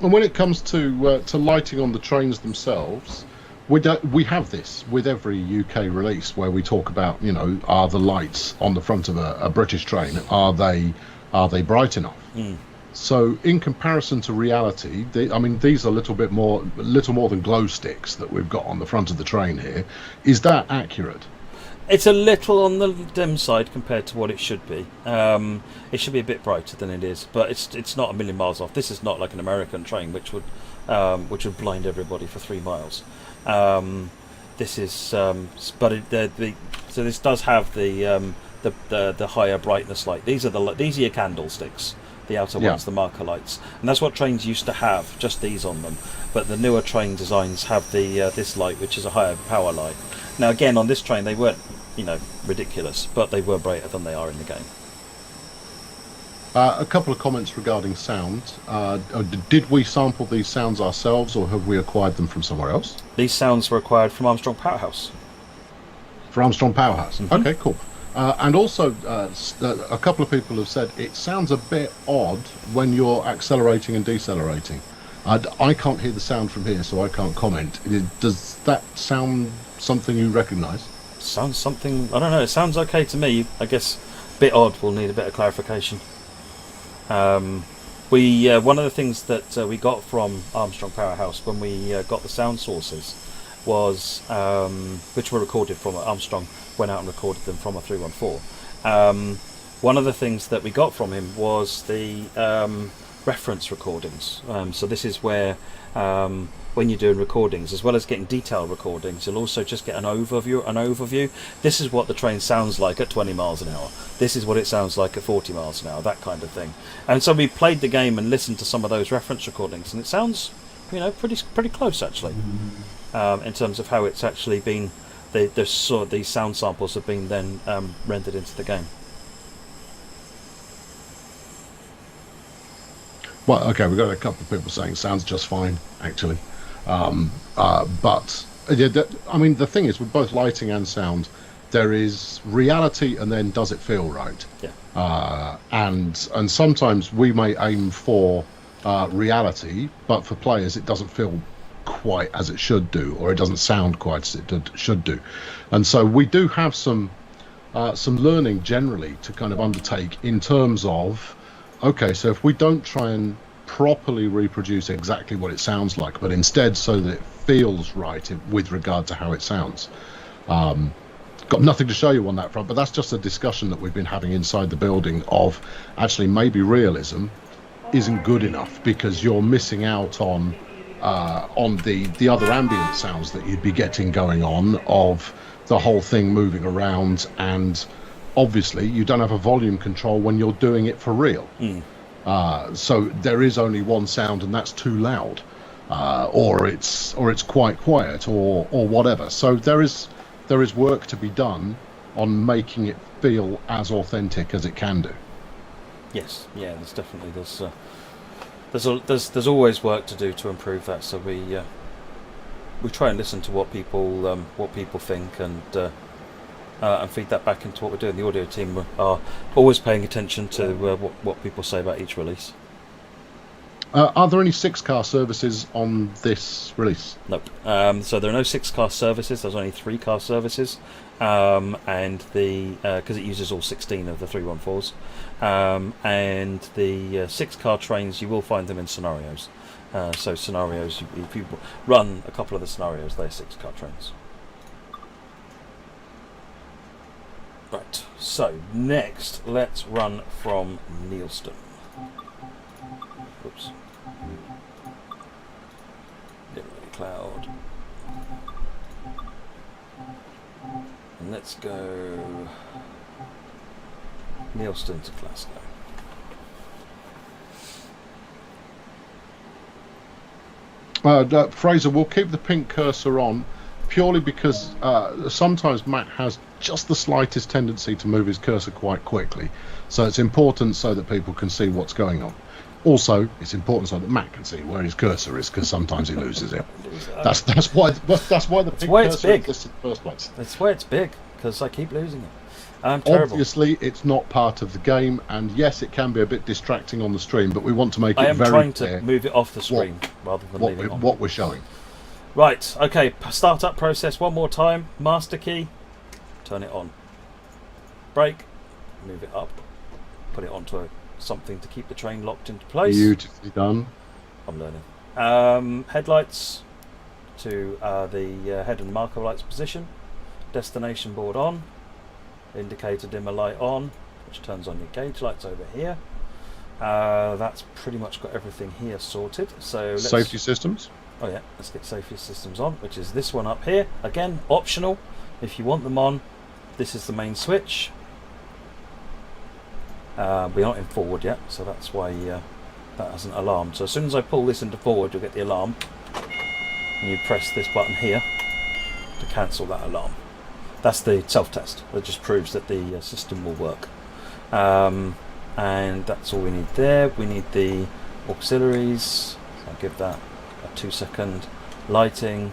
And when it comes to lighting on the trains themselves, we have this with every UK release where we talk about, are the lights on the front of a British train, are they bright enough? So in comparison to reality, these are a little more than glow sticks that we've got on the front of the train here. Is that accurate? It's a little on the dim side compared to what it should be. It should be a bit brighter than it is, but it's not a million miles off. This is not like an American train, which would blind everybody for 3 miles. This is, so this does have the higher brightness light. These are your candlesticks. The outer ones, the marker lights, and that's what trains used to have, just these on them. But the newer train designs have the this light, which is a higher power light. Now, again, on this train, they weren't, ridiculous, but they were brighter than they are in the game. A couple of comments regarding sound. Did we sample these sounds ourselves, or have we acquired them from somewhere else? These sounds were acquired from Armstrong Powerhouse. For Armstrong Powerhouse. Mm-hmm. Okay, cool. And also, a couple of people have said it sounds a bit odd when you're accelerating and decelerating. I can't hear the sound from here, so I can't comment. Does that sound something you recognise? Sounds something, I don't know, it sounds okay to me. I guess a bit odd, we'll need a bit of clarification. One of the things that we got from Armstrong Powerhouse when we got the sound sources was, which were recorded from Armstrong, went out and recorded them from a 314. One of the things that we got from him was the reference recordings. So this is where when you're doing recordings, as well as getting detailed recordings, you'll also just get an overview. This is what the train sounds like at 20 miles an hour. This is what it sounds like at 40 miles an hour, that kind of thing. And so we played the game and listened to some of those reference recordings, and it sounds, pretty close actually, in terms of how it's actually been. These sound samples have been then rendered into the game. Well, okay, we've got a couple of people saying sounds just fine, actually. But the thing is, with both lighting and sound, there is reality, and then does it feel right? Yeah. And sometimes we may aim for reality, but for players, it doesn't feel quite as it should do, or it doesn't sound quite as it should do. And so we do have some learning generally to kind of undertake in terms of, okay, so if we don't try and properly reproduce exactly what it sounds like, but instead so that it feels right with regard to how it sounds. Got nothing to show you on that front, but that's just a discussion that we've been having inside the building of actually maybe realism isn't good enough because you're missing out on the other ambient sounds that you'd be getting going on, of the whole thing moving around, and obviously you don't have a volume control when you're doing it for real. So there is only one sound, and that's too loud, or it's quite quiet, or whatever. So there is work to be done on making it feel as authentic as it can do. Yes, yeah, there's definitely there's always work to do to improve that. So we try and listen to what people think, and feed that back into what we're doing. The audio team are always paying attention to what people say about each release. Are there any 6-car services on this release? Nope. So there are no 6-car services. There's only 3-car services, and because it uses all 16 of the 314s, and the 6-car trains, you will find them in scenarios. So scenarios, if you run a couple of the scenarios, they're 6-car trains. Right. So next, let's run from Neilston. Oops. Cloud. And let's go Neilston to Glasgow. Fraser, we'll keep the pink cursor on purely because sometimes Matt has just the slightest tendency to move his cursor quite quickly. So it's important so that people can see what's going on. Also, it's important so that Matt can see where his cursor is, because sometimes he loses it. That's why the pink cursor exists in the first place. That's why it's big, because I keep losing it. I'm terrible. Obviously, it's not part of the game, and yes, it can be a bit distracting on the stream, but we want to make it very clear. I am trying to move it off the screen rather than leaving it on. What we're showing. Right, okay, start-up process one more time. Master key, turn it on. Brake, move it up, put it onto something to keep the train locked into place. Beautifully done. I'm learning. Headlights to the head and marker lights position. Destination board on. Indicator dimmer light on, which turns on your gauge lights over here. That's pretty much got everything here sorted. So safety systems. Oh yeah, let's get safety systems on, which is this one up here. Again, optional. If you want them on, this is the main switch. We aren't in forward yet, so that's why that hasn't alarmed. So as soon as I pull this into forward, you'll get the alarm, and you press this button here to cancel that alarm. That's the self-test. That just proves that the system will work. And that's all we need there. We need the auxiliaries. So I'll give that a 2-second. Lighting,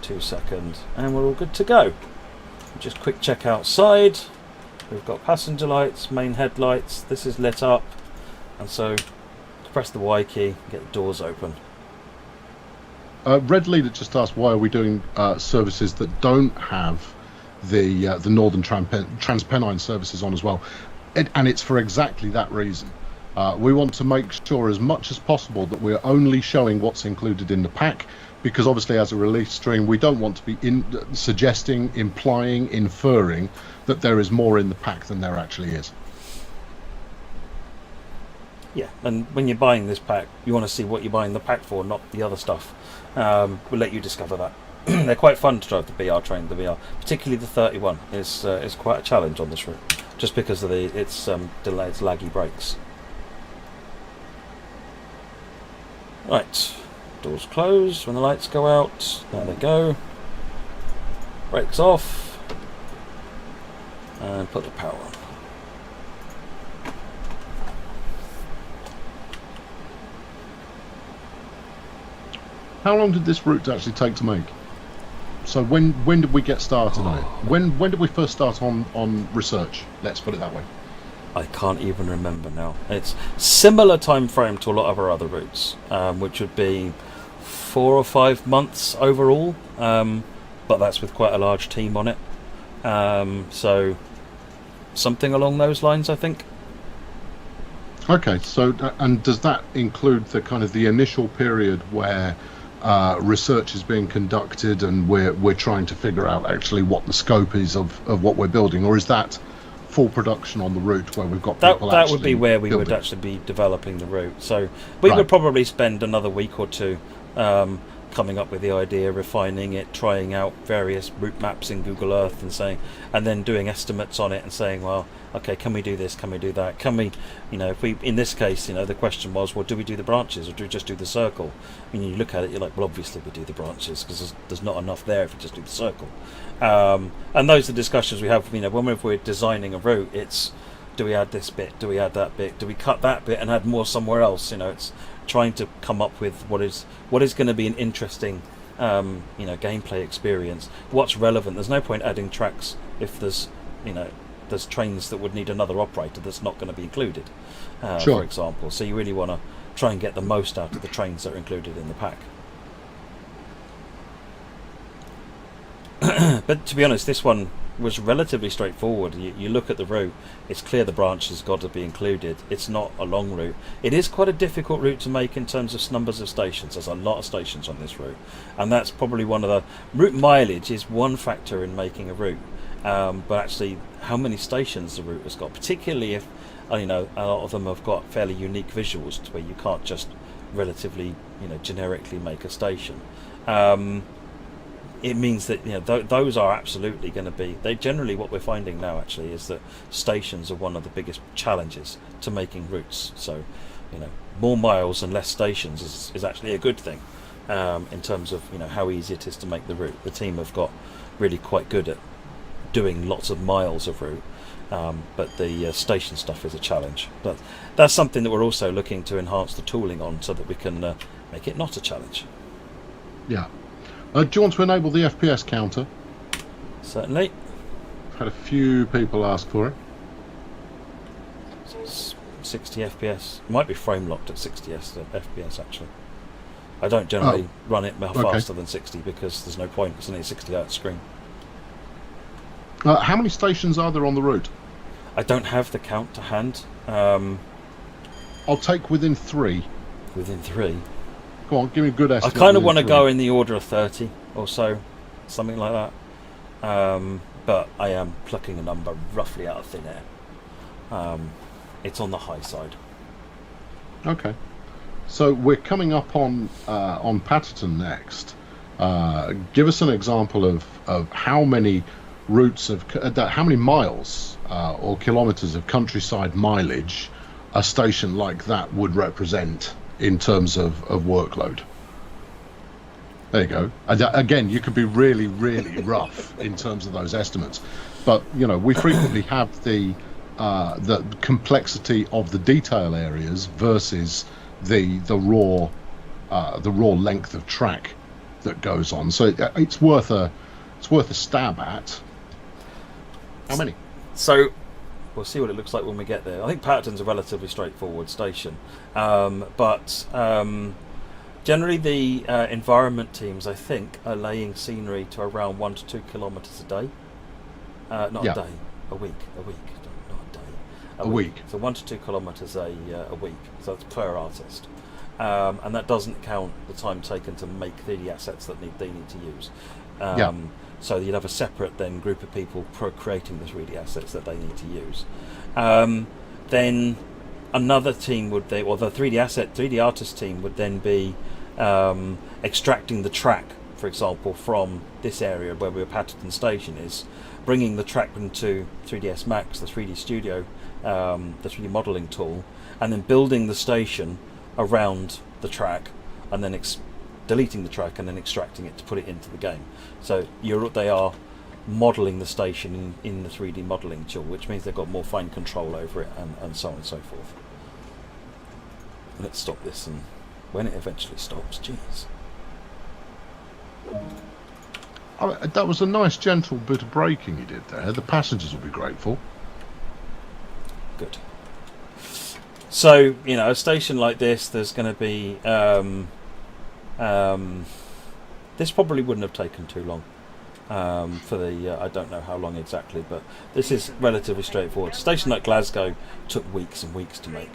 2 seconds, and we're all good to go. Just quick check outside. We've got passenger lights, main headlights. This is lit up, and so press the Y key, get the doors open. Red Leader just asked, why are we doing services that don't have the Northern Transpennine services on as well? And it's for exactly that reason. We want to make sure as much as possible that we're only showing what's included in the pack, because obviously as a release stream we don't want to be suggesting, implying, inferring that there is more in the pack than there actually is. Yeah, and when you're buying this pack, you want to see what you're buying the pack for, not the other stuff. We'll let you discover that. They're quite fun to drive the BR train. The BR, particularly the 31, is quite a challenge on this route, just because of its delayed, laggy brakes. Right, doors close when the lights go out. There they go. Brakes off, and put the power on. How long did this route actually take to make? So when did we get started on it? When did we first start on research? Let's put it that way. I can't even remember now. It's similar time frame to a lot of our other routes, which would be 4 or 5 months overall, but that's with quite a large team on it. So something along those lines, I think. Okay, so and does that include the kind of the initial period where research is being conducted and we're trying to figure out actually what the scope is of what we're building, or is that full production on the route where we've got people that would be where we building? would actually be developing the route. So we Right. would probably spend another week or two coming up with the idea, refining it, trying out various route maps in Google Earth, and then doing estimates on it and saying, well, okay, can we do this? Can we do that? Can we, if we, in this case, the question was, well, do we do the branches or do we just do the circle? And you look at it, you're like, well, obviously we do the branches because there's not enough there if you just do the circle. And those are the discussions we have. When we're designing a route, it's, do we add this bit? Do we add that bit? Do we cut that bit and add more somewhere else? It's trying to come up with what is going to be an interesting, gameplay experience. What's relevant? There's no point adding tracks if there's trains that would need another operator that's not going to be included, Sure. for example. So you really want to try and get the most out of the trains that are included in the pack. But to be honest, this one was relatively straightforward. You look at the route, it's clear the branch has got to be included. It's not a long route. It is quite a difficult route to make in terms of numbers of stations. There's a lot of stations on this route, and that's probably one of the route mileage is one factor in making a route. But actually, how many stations the route has got, particularly if a lot of them have got fairly unique visuals to where you can't just relatively generically make a station. It means that those are absolutely going to be. They generally, what we're finding now actually is that stations are one of the biggest challenges to making routes. So, more miles and less stations is actually a good thing in terms of how easy it is to make the route. The team have got really quite good at doing lots of miles of route, but the station stuff is a challenge. But that's something that we're also looking to enhance the tooling on so that we can make it not a challenge. Yeah. Do you want to enable the FPS counter? Certainly. I've had a few people ask for it. It's 60 FPS. It might be frame locked at 60 FPS actually. I don't generally run it faster than 60 because there's no point. It's only a 60 Hz screen. How many stations are there on the route? I don't have the count to hand. I'll take within 3. Within 3. Go on, give me a good estimate. I kind of want to go in the order of 30 or so, something like that. But I am plucking a number roughly out of thin air. It's on the high side. Okay. So we're coming up on Patterton next. Give us an example of how many routes of how many miles or kilometres of countryside mileage a station like that would represent in terms of workload. There you go. And again, you can be really, really rough in terms of those estimates, but we frequently have the complexity of the detail areas versus the raw length of track that goes on. So it's worth a stab at. How many? So we'll see what it looks like when we get there. I think Patterton's a relatively straightforward station, but generally the environment teams, I think, are laying scenery to around 1 to 2 kilometres a day. A day, a week, not a day. A week. So 1 to 2 kilometres a week. So that's per artist, and that doesn't count the time taken to make 3D assets that they need to use. So you'd have a separate then group of people creating the 3D assets that they need to use. Then another team the 3D artist team would then be extracting the track, for example, from this area where our Patterton station is, bringing the track into 3ds Max, the 3D Studio, the 3D modelling tool, and then building the station around the track, and then deleting the track and then extracting it to put it into the game. So they are modelling the station in the 3D modelling tool, which means they've got more fine control over it, and so on and so forth. Let's stop this, and when it eventually stops, jeez. That was a nice gentle bit of braking you did there. The passengers will be grateful. Good. So, a station like this, there's going to be this probably wouldn't have taken too long for the I don't know how long exactly, but this is relatively straightforward. A station like Glasgow took weeks and weeks to make,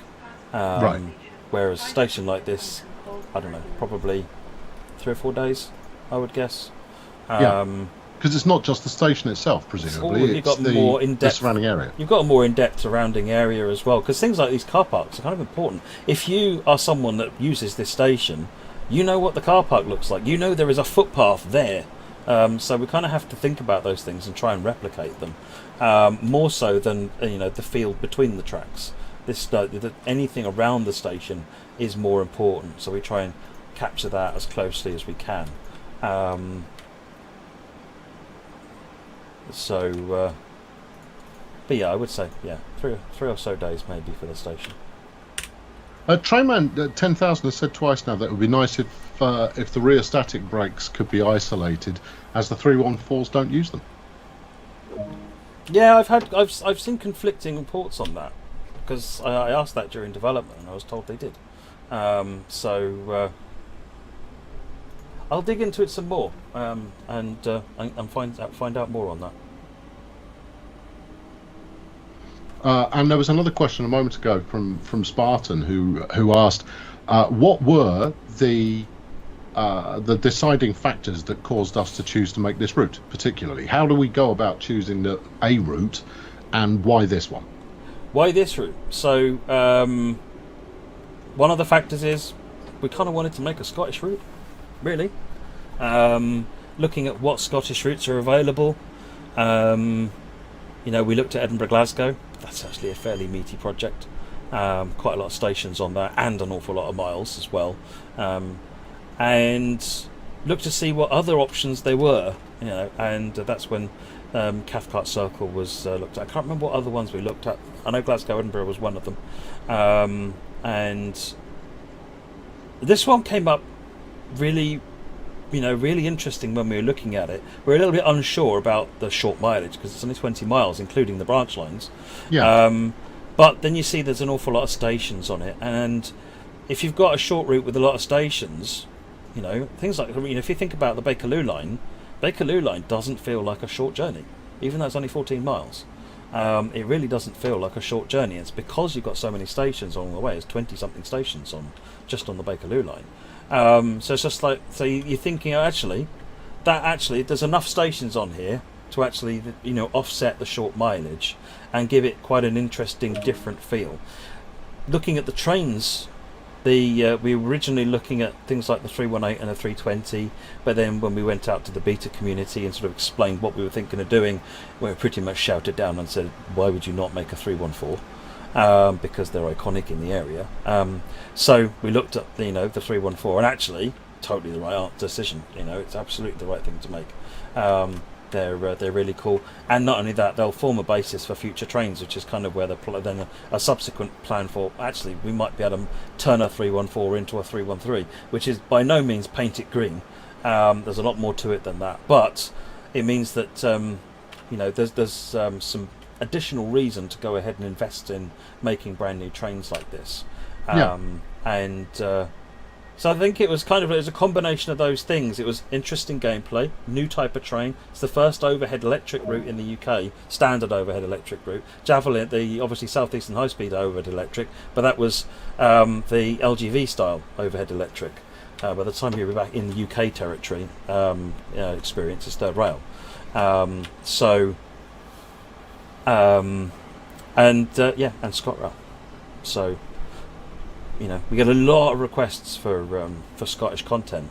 right. Whereas a station like this, I don't know, probably 3 or 4 days, I would guess. Because it's not just the station itself, presumably. You've got more in-depth, the surrounding area. You've got a more in-depth surrounding area as well, because things like these car parks are kind of important. If you are someone that uses this station, you know what the car park looks like. You know there is a footpath there. So we kind of have to think about those things and try and replicate them, more so than the field between the tracks. Anything around the station is more important, so we try and capture that as closely as we can. But yeah, I would say three or so days maybe for the station. Trainman 10,000 has said twice now that it would be nice if the rheostatic brakes could be isolated, as the 314s don't use them. Yeah, I've seen conflicting reports on that, because I asked that during development and I was told they did. I'll dig into it some more and find out more on that. And there was another question a moment ago from Spartan who asked, what were the deciding factors that caused us to choose to make this route particularly? How do we go about choosing a route, and why this one? Why this route? So one of the factors is we kind of wanted to make a Scottish route, really. Looking at what Scottish routes are available, we looked at Edinburgh Glasgow. That's actually a fairly meaty project. Quite a lot of stations on there and an awful lot of miles as well. And looked to see what other options there were, and that's when Cathcart Circle was looked at. I can't remember what other ones we looked at. I know Glasgow Edinburgh was one of them. And this one came up really interesting when we were looking at it. We're a little bit unsure about the short mileage because it's only 20 miles, including the branch lines. Yeah. But then you see there's an awful lot of stations on it, and if you've got a short route with a lot of stations, things like if you think about the Bakerloo line doesn't feel like a short journey, even though it's only 14 miles. It really doesn't feel like a short journey. It's because you've got so many stations along the way. It's 20-something stations just on the Bakerloo line. So it's just like, so you're thinking actually there's enough stations on here to actually offset the short mileage and give it quite an interesting different feel. Looking at the trains We were originally looking at things like the 318 and the 320, but then when we went out to the beta community and sort of explained what we were thinking of doing, we were pretty much shouted down and said, why would you not make a 314? Because they're iconic in the area. So we looked at the 314, and actually totally the right decision. It's absolutely the right thing to make. They're really cool, and not only that, they'll form a basis for future trains, which is kind of where then a subsequent plan for actually we might be able to turn a 314 into a 313, which is by no means paint it green. There's a lot more to it than that, but it means that there's some additional reason to go ahead and invest in making brand new trains like this. So I think it was a combination of those things. It was interesting gameplay, new type of train. It's the first overhead electric route in the UK, standard overhead electric route. Javelin, the obviously Southeastern High Speed overhead electric, but that was the LGV style overhead electric. By the time you were back in the UK territory, experience is third rail. And ScotRail. So. We get a lot of requests for Scottish content,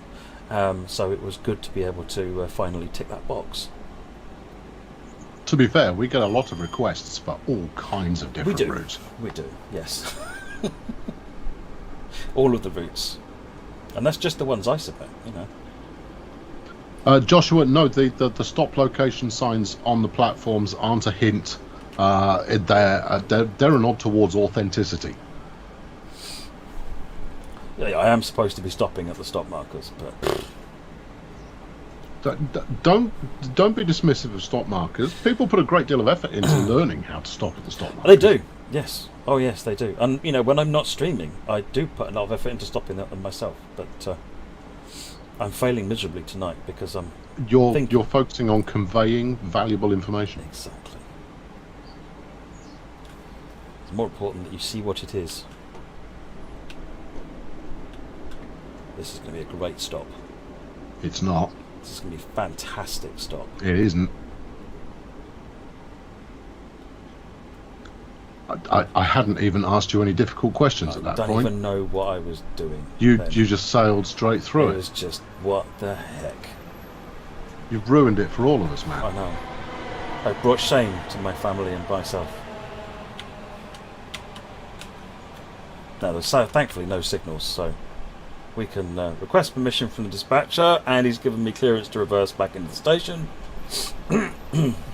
so it was good to be able to finally tick that box. To be fair, we get a lot of requests for all kinds of different routes. We do, yes. All of the routes, and that's just the ones I submit. Joshua, no, the stop location signs on the platforms aren't a hint. They're a nod towards authenticity. Yeah, I am supposed to be stopping at the stop markers, but don't be dismissive of stop markers. People put a great deal of effort into learning how to stop at the stop markers. They do, yes. Oh, yes, they do. And when I'm not streaming, I do put a lot of effort into stopping them myself. But I'm failing miserably tonight because you're focusing on conveying valuable information. Exactly. It's more important that you see what it is. This is going to be a great stop. It's not. This is going to be a fantastic stop. It isn't. I hadn't even asked you any difficult questions at that point. I don't even know what I was doing. You just sailed straight through it. It was just, what the heck? You've ruined it for all of us, man. I know. I brought shame to my family and myself. Now, there's thankfully no signals, so we can request permission from the dispatcher, and he's given me clearance to reverse back into the station.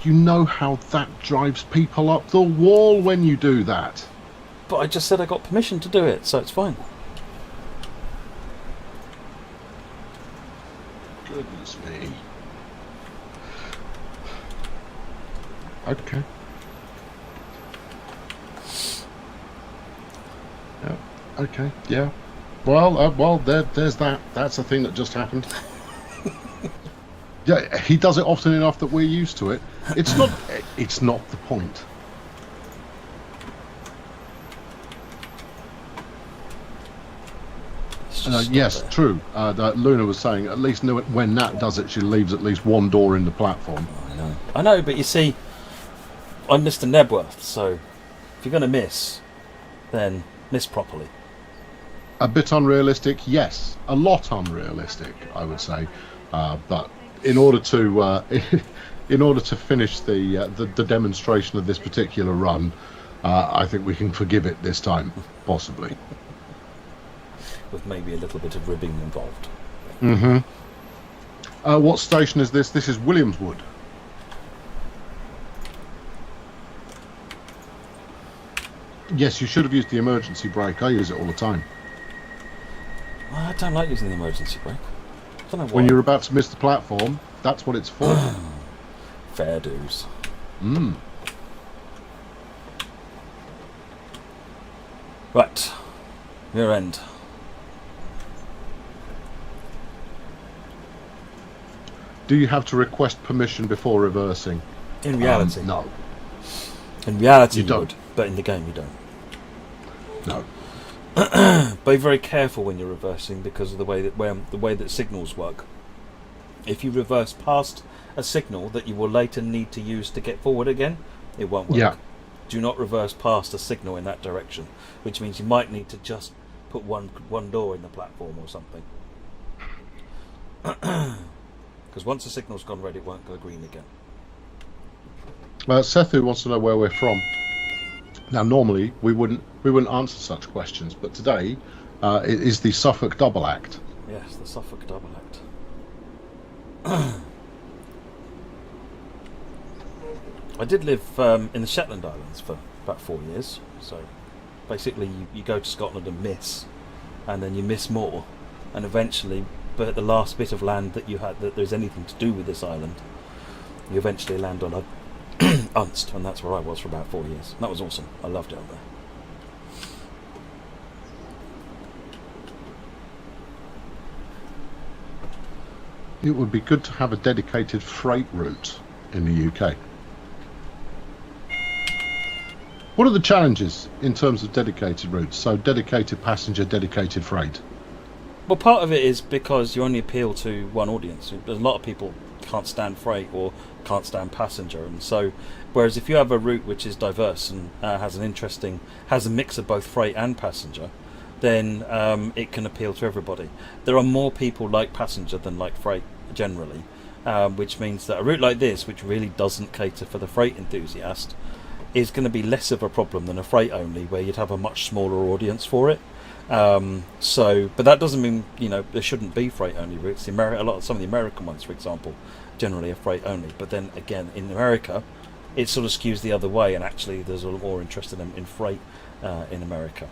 You know how that drives people up the wall when you do that. But I just said I got permission to do it, so it's fine. Goodness me. Okay. Yeah. Okay. Yeah. Well, there's that. That's a thing that just happened. Yeah, he does it often enough that we're used to it. It's not the point. Yes, true. Luna was saying at least when Nat does it, she leaves at least one door in the platform. I know, but you see, I'm Mr. Nebworth, so if you're going to miss, then miss properly. A bit unrealistic, yes. A lot unrealistic, I would say. But in order to finish the demonstration of this particular run, I think we can forgive it this time, possibly. With maybe a little bit of ribbing involved. Mm-hmm. What station is this? This is Williamswood. Yes, you should have used the emergency brake. I use it all the time. Well, I don't like using the emergency brake. I don't know why. When you're about to miss the platform, that's what it's for. Fair dues. Right. Rear end. Do you have to request permission before reversing? In reality, no. In reality, you don't. would, but in the game, you don't. No. Be very careful when you're reversing because of the way that signals work. If you reverse past a signal that you will later need to use to get forward again, it won't work. Yeah. Do not reverse past a signal in that direction, which means you might need to just put one door in the platform or something. Because once the signal's gone red, it won't go green again. Sethu wants to know where we're from. Now, normally we wouldn't answer such questions, but today it is the Suffolk Double Act. Yes, the Suffolk Double Act. I did live in the Shetland Islands for about 4 years. So basically, you go to Scotland and miss, and then you miss more, and eventually, but the last bit of land that you had that there's anything to do with this island, you eventually land on a Unst, and that's where I was for about 4 years. That was awesome. I loved it up there. It would be good to have a dedicated freight route in the UK. What are the challenges in terms of dedicated routes? So dedicated passenger, dedicated freight. Well, part of it is because you only appeal to one audience. There's a lot of people can't stand freight or can't stand passenger, and so whereas if you have a route which is diverse and has a mix of both freight and passenger, then it can appeal to everybody. There are more people like passenger than like freight generally, which means that a route like this, which really doesn't cater for the freight enthusiast, is going to be less of a problem than a freight only, where you'd have a much smaller audience for it. But that doesn't mean there shouldn't be freight only routes. Some of the American ones, for example, generally are freight only. But then again, in America, it sort of skews the other way, and actually, there's a lot more interest in freight in America.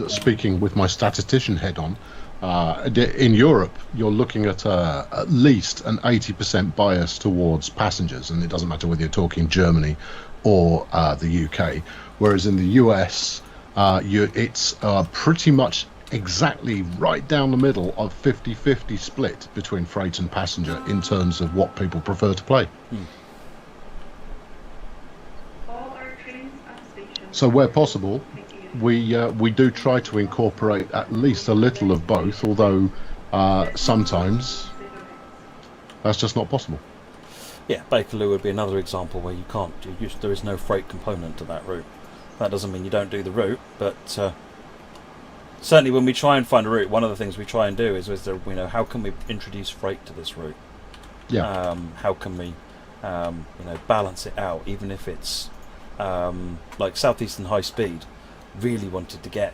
Speaking with my statistician head on, in Europe, you're looking at least an 80% bias towards passengers, and it doesn't matter whether you're talking Germany or the UK. Whereas in the US, it's pretty much exactly right down the middle of 50-50 split between freight and passenger in terms of what people prefer to play. All our trains and stations. So where possible, we do try to incorporate at least a little of both, although sometimes that's just not possible. Yeah, Bakerloo would be another example where you can't. There is no freight component to that route. That doesn't mean you don't do the route, but certainly when we try and find a route, one of the things we try and do is how can we introduce freight to this route? Yeah. How can we balance it out, even if it's like Southeastern High Speed really wanted to get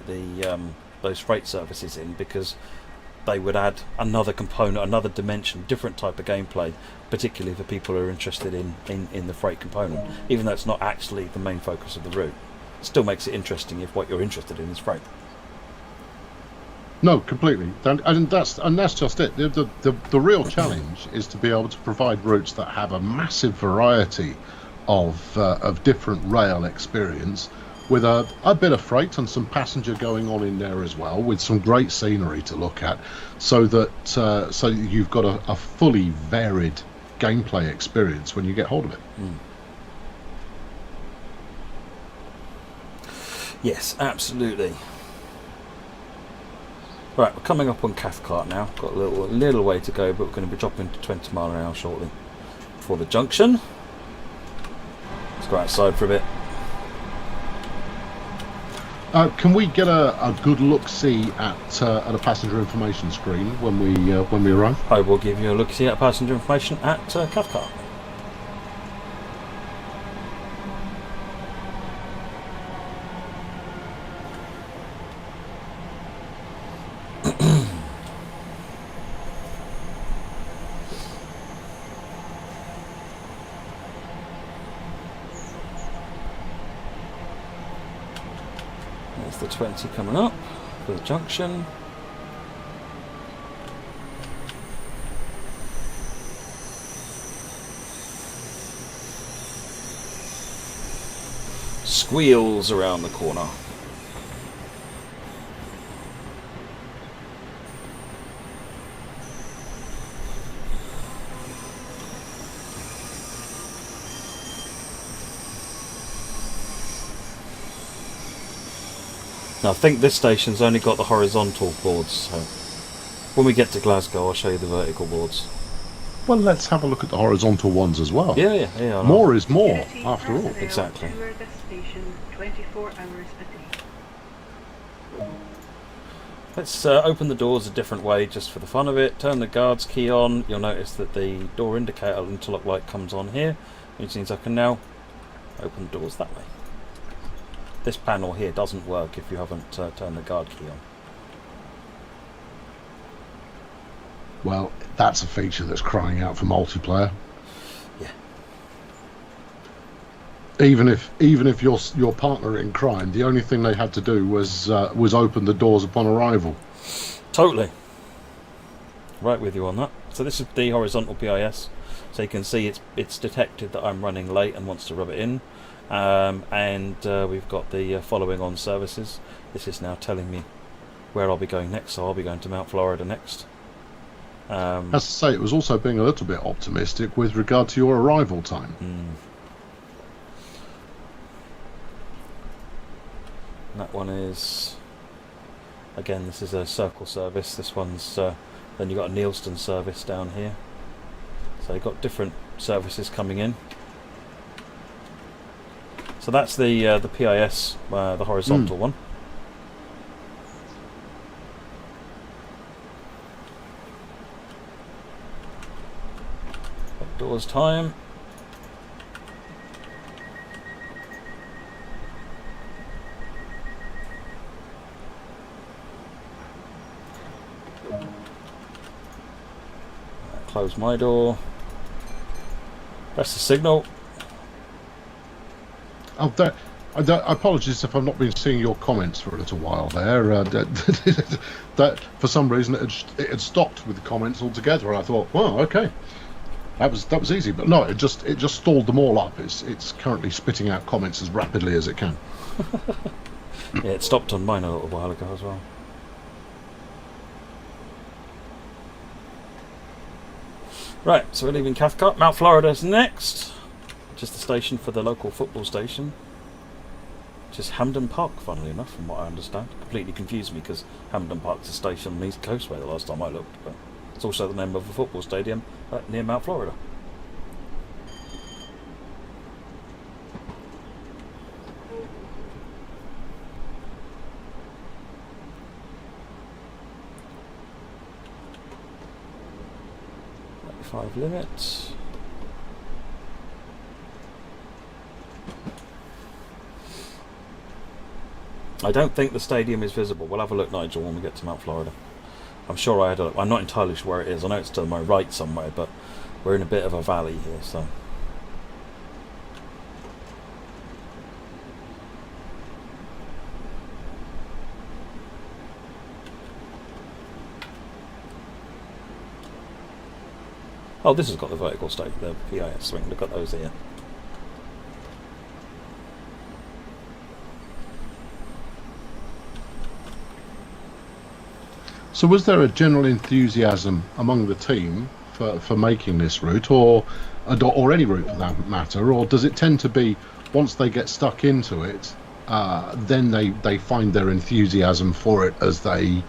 those freight services in because they would add another component, another dimension, different type of gameplay, particularly for people who are interested in the freight component, even though it's not actually the main focus of the route. It still makes it interesting if what you're interested in is freight. No, completely, and that's just it. The real challenge is to be able to provide routes that have a massive variety of different rail experience, with a bit of freight and some passenger going on in there as well, with some great scenery to look at, so that you've got a fully varied gameplay experience when you get hold of it. Yes, absolutely. Right, we're coming up on Cathcart now. Got a little way to go, but we're going to be dropping to 20 mile an hour shortly before the junction. Let's go outside for a bit. Can we get a good look-see at a passenger information screen when we arrive? I will give you a look-see at passenger information at Cathcart. There's the 20 coming up for the junction. Squeals around the corner. Now, I think this station's only got the horizontal boards, so when we get to Glasgow I'll show you the vertical boards. Well, let's have a look at the horizontal ones as well. Yeah. More is more, after all. Exactly. Tour this station 24 hours a day. Let's open the doors a different way just for the fun of it. Turn the guard's key on. You'll notice that the door indicator interlock light comes on here, which means I can now open the doors that way. This panel here doesn't work if you haven't turned the guard key on. Well, that's a feature that's crying out for multiplayer. Yeah. Even if your partner in crime, the only thing they had to do was open the doors upon arrival. Totally. Right with you on that. So this is the horizontal BIS. So you can see it's detected that I'm running late and wants to rub it in. And we've got the following on services. This is now telling me where I'll be going next. So I'll be going to Mount Florida next. As I say, it was also being a little bit optimistic with regard to your arrival time. That one is, again, this is a circle service. This one's then you've got a Neilston service down here. So you've got different services coming in. So that's the PIS, the horizontal one. Doors time. Close my door. Press the signal. Oh, apologies if I've not been seeing your comments for a little while there. That for some reason it had stopped with the comments altogether, and I thought, well, okay. That was easy, but no, it just stalled them all up. It's currently spitting out comments as rapidly as it can. Yeah, it stopped on mine a little while ago as well. Right, so we're leaving Cathcart. Mount Florida's next, which is the station for the local football station, which is Hampden Park, funnily enough, from what I understand. Completely confused me because Hampden Park's a station on the East Coastway the last time I looked, but it's also the name of a football stadium near Mount Florida. Limit. I don't think the stadium is visible. We'll have a look, Nigel, when we get to Mount Florida. I'm sure I had a look. I'm not entirely sure where it is. I know it's to my right somewhere, but we're in a bit of a valley here, so. Oh, this has got the vertical state, the PIS swing. Look at those here. So was there a general enthusiasm among the team for making this route, or any route for that matter, or does it tend to be once they get stuck into it, then they find their enthusiasm for it as they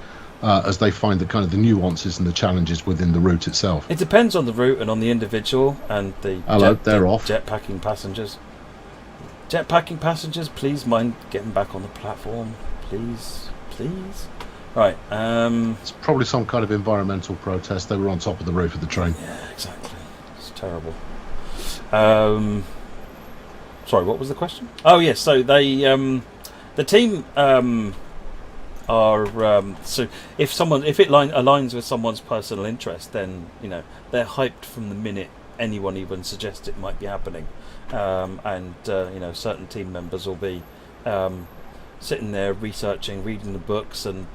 find the kind of the nuances and the challenges within the route itself? It depends on the route and on the individual and the jetpacking passengers. Jetpacking passengers, please mind getting back on the platform, please. Right. It's probably some kind of environmental protest. They were on top of the roof of the train. Yeah, exactly. It's terrible. Sorry, what was the question? Oh yes, so they the team are so if it aligns with someone's personal interest, then they're hyped from the minute anyone even suggests it might be happening, and certain team members will be sitting there researching, reading the books, and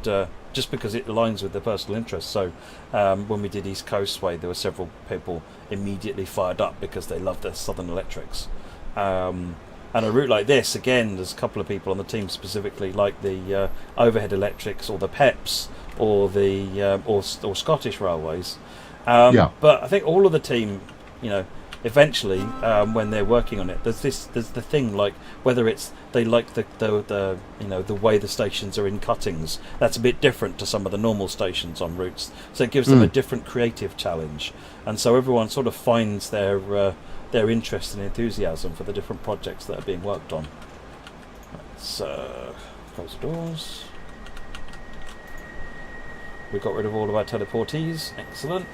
just because it aligns with their personal interests. So when we did East Coastway, there were several people immediately fired up because they love their Southern Electrics. And a route like this, again, there's a couple of people on the team specifically like the Overhead Electrics or the PEPs or the or Scottish Railways. But I think all of the team, eventually when they're working on it, there's the thing, like whether it's they like the way the stations are in cuttings. That's a bit different to some of the normal stations on routes, so it gives them a different creative challenge, and so everyone sort of finds their interest and enthusiasm for the different projects that are being worked on. Let's close the doors. We got rid of all of our teleportees. Excellent.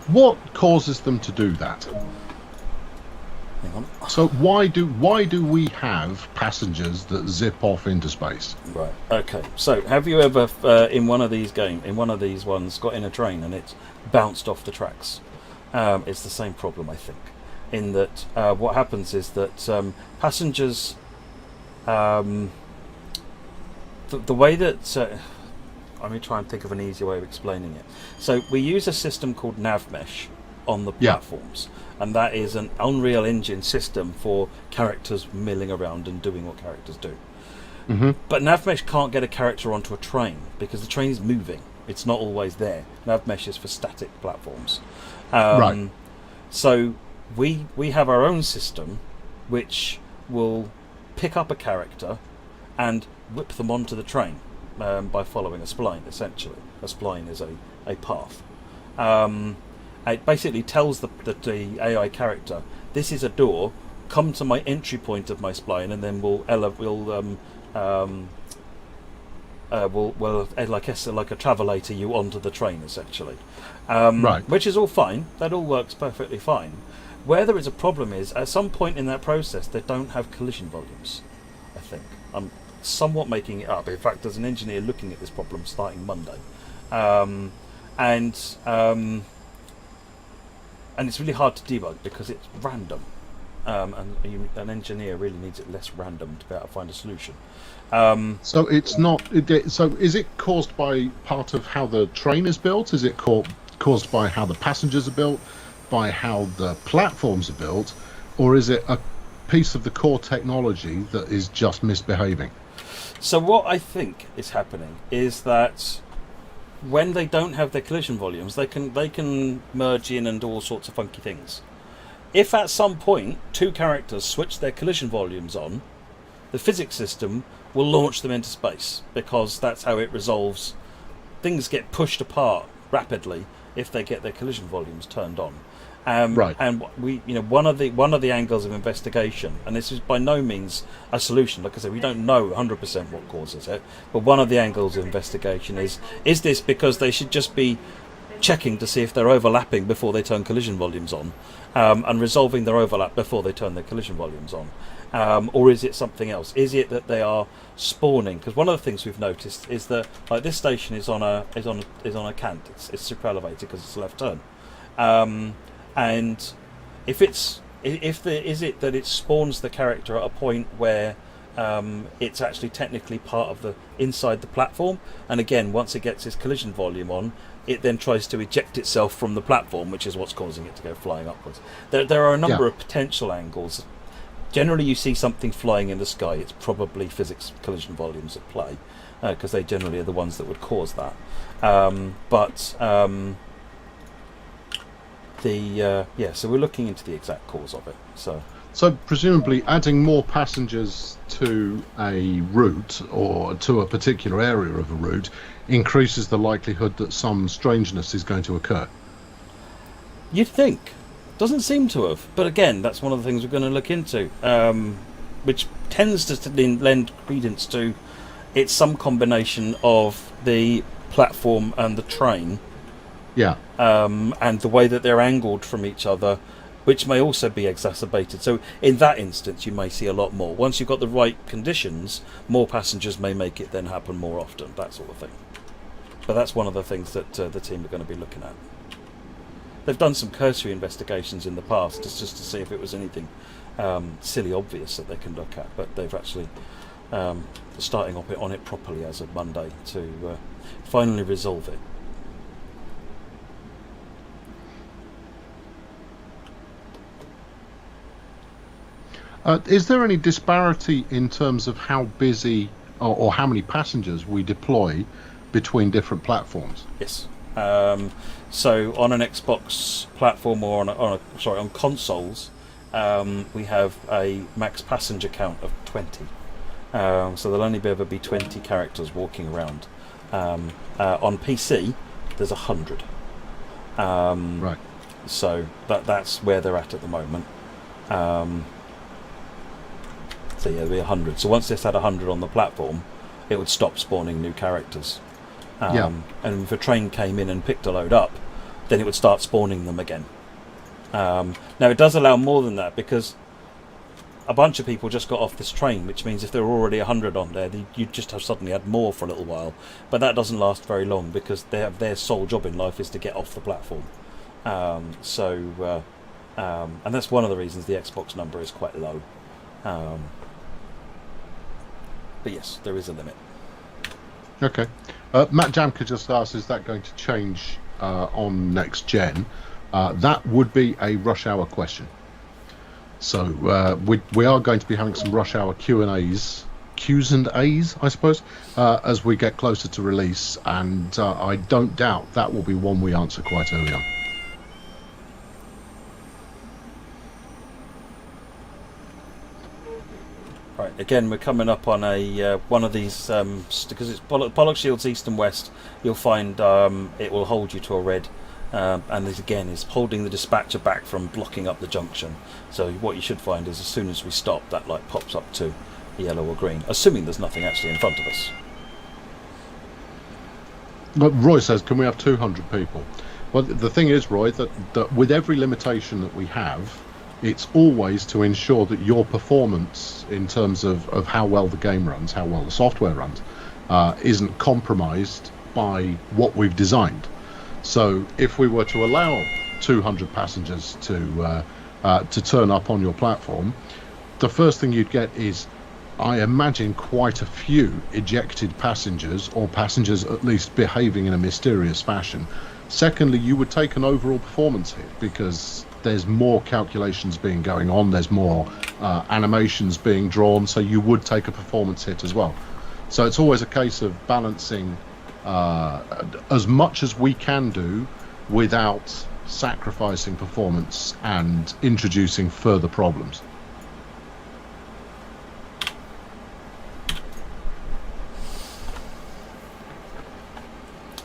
What causes them to do that? Hang on. So why do we have passengers that zip off into space? Right. Okay. So, have you ever in one of these ones, got in a train and it's bounced off the tracks? It's the same problem, I think. In that, what happens is that passengers, the way that let me try and think of an easier way of explaining it. So, we use a system called NavMesh on the platforms. And that is an Unreal Engine system for characters milling around and doing what characters do. Mm-hmm. But NavMesh can't get a character onto a train because the train is moving. It's not always there. NavMesh is for static platforms. Right. So we have our own system which will pick up a character and whip them onto the train by following a spline, essentially. A spline is a path. It basically tells the AI character, this is a door, come to my entry point of my spline, and then we'll like a travelator you onto the train, essentially. Right. Which is all fine. That all works perfectly fine. Where there is a problem is, at some point in that process, they don't have collision volumes, I think. I'm somewhat making it up. In fact, there's an engineer looking at this problem starting Monday. And it's really hard to debug because it's random, and an engineer really needs it less random to be able to find a solution. So it's not. So is it caused by part of how the train is built? Is it caused by how the passengers are built, by how the platforms are built, or is it a piece of the core technology that is just misbehaving? So what I think is happening is that when they don't have their collision volumes, they can merge in and do all sorts of funky things. If at some point two characters switch their collision volumes on, the physics system will launch them into space, because that's how it resolves. Things get pushed apart rapidly if they get their collision volumes turned on. Right. And one of the angles of investigation, and this is by no means a solution. Like I said, we don't know 100% what causes it, but one of the angles of investigation is this because they should just be checking to see if they're overlapping before they turn collision volumes on, and resolving their overlap before they turn their collision volumes on, or is it something else? Is it that they are spawning? Because one of the things we've noticed is that, like, this station is on a cant. It's super elevated because it's a left turn. And if it spawns the character at a point where it's actually technically part of the inside the platform, and again, once it gets its collision volume on, it then tries to eject itself from the platform, which is what's causing it to go flying upwards. There are a number of potential angles. Generally, you see something flying in the sky, it's probably physics collision volumes at play, because they generally are the ones that would cause that. So we're looking into the exact cause of it. So presumably adding more passengers to a route or to a particular area of a route increases the likelihood that some strangeness is going to occur. You'd think. Doesn't seem to have. But again, that's one of the things we're going to look into, which tends to lend credence to it's some combination of the platform and the train. Yeah. And the way that they're angled from each other, which may also be exacerbated. So in that instance, you may see a lot more. Once you've got the right conditions, more passengers may make it then happen more often, that sort of thing. But that's one of the things that the team are going to be looking at. They've done some cursory investigations in the past just to see if it was anything silly obvious that they can look at, but they've actually starting on it properly as of Monday to finally resolve it. Is there any disparity in terms of how busy or how many passengers we deploy between different platforms? Yes. So on an Xbox platform or on consoles, we have a max passenger count of 20. So there'll only ever be 20 characters walking around. On PC, there's 100. Right. So that's where they're at the moment. So yeah, there'll be 100. So once this had 100 on the platform, it would stop spawning new characters. And if a train came in and picked a load up, then it would start spawning them again. Now it does allow more than that, because a bunch of people just got off this train, which means if there were already 100 on there, you'd just have suddenly had more for a little while. But that doesn't last very long, because their sole job in life is to get off the platform. And that's one of the reasons the Xbox number is quite low. But yes, there is a limit. Okay. Matt Jamka just asked, is that going to change on next gen? That would be a rush hour question. So we are going to be having some rush hour Q's and A's, I suppose, as we get closer to release, and I don't doubt that will be one we answer quite early on. Right, again, we're coming up on a one of these, because it's Pollock Shields East and West. You'll find it will hold you to a red. And this again is holding the dispatcher back from blocking up the junction. So what you should find is as soon as we stop, that light pops up to yellow or green, assuming there's nothing actually in front of us. But Roy says, can we have 200 people? Well, the thing is, Roy, that with every limitation that we have, it's always to ensure that your performance in terms of how well the game runs, how well the software runs, isn't compromised by what we've designed. So if we were to allow 200 passengers to turn up on your platform, the first thing you'd get is, I imagine, quite a few ejected passengers, or passengers at least behaving in a mysterious fashion. Secondly, you would take an overall performance hit, because there's more calculations going on, there's more animations being drawn, so you would take a performance hit as well. So it's always a case of balancing as much as we can do without sacrificing performance and introducing further problems.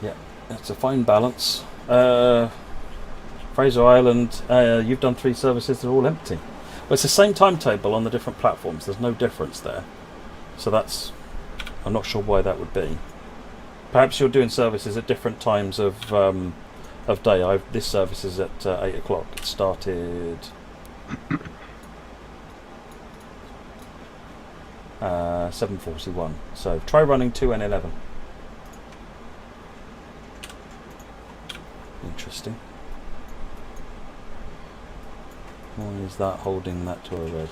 Yeah, that's a fine balance. Fraser Island, you've done 3 services, they're all empty. Well, it's the same timetable on the different platforms, there's no difference there. So that's, I'm not sure why that would be. Perhaps you're doing services at different times of day. This service is at 8 o'clock. It started 7:41. So try running 2 and 11. Interesting. Why is that holding that to a red?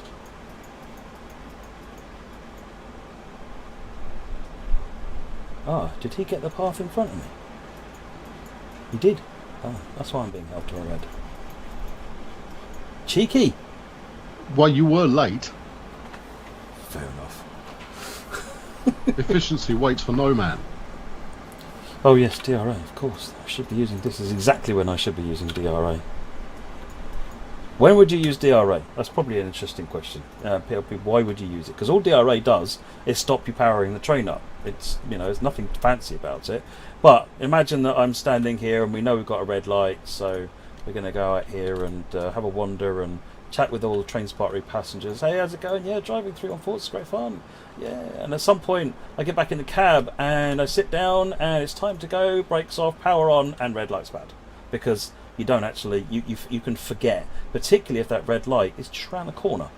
Ah, did he get the path in front of me? He did. Ah, that's why I'm being held to a red. Cheeky! Well, you were late. Fair enough. Efficiency waits for no man. Oh yes, DRA, of course. I should be using this. Is exactly when I should be using DRA. When would you use DRA? That's probably an interesting question. PLP, why would you use it? Because all DRA does is stop you powering the train up. It's, there's nothing fancy about it. But imagine that I'm standing here and we know we've got a red light, so we're going to go out here and have a wander and chat with all the train Spartry passengers. Hey, how's it going? Yeah, driving 3 on 4, it's great fun. Yeah, and at some point I get back in the cab and I sit down and it's time to go, brakes off, power on, and red light's bad. Because you don't actually, you can forget, particularly if that red light is just around the corner,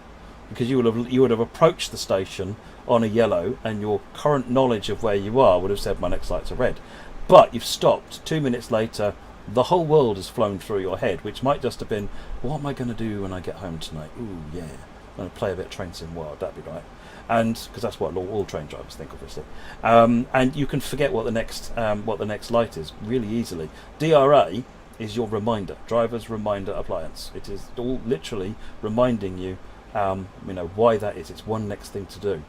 because you would have approached the station on a yellow, and your current knowledge of where you are would have said my next light's a red. But you've stopped 2 minutes later, the whole world has flown through your head, which might just have been, what am I going to do when I get home tonight? Ooh, yeah, I'm going to play a bit of Train Sim World, that'd be right. And because that's what all train drivers think, obviously. And you can forget what the next light is really easily. DRA is your reminder, driver's reminder appliance. It is all literally reminding you, why that is. It's one next thing to do.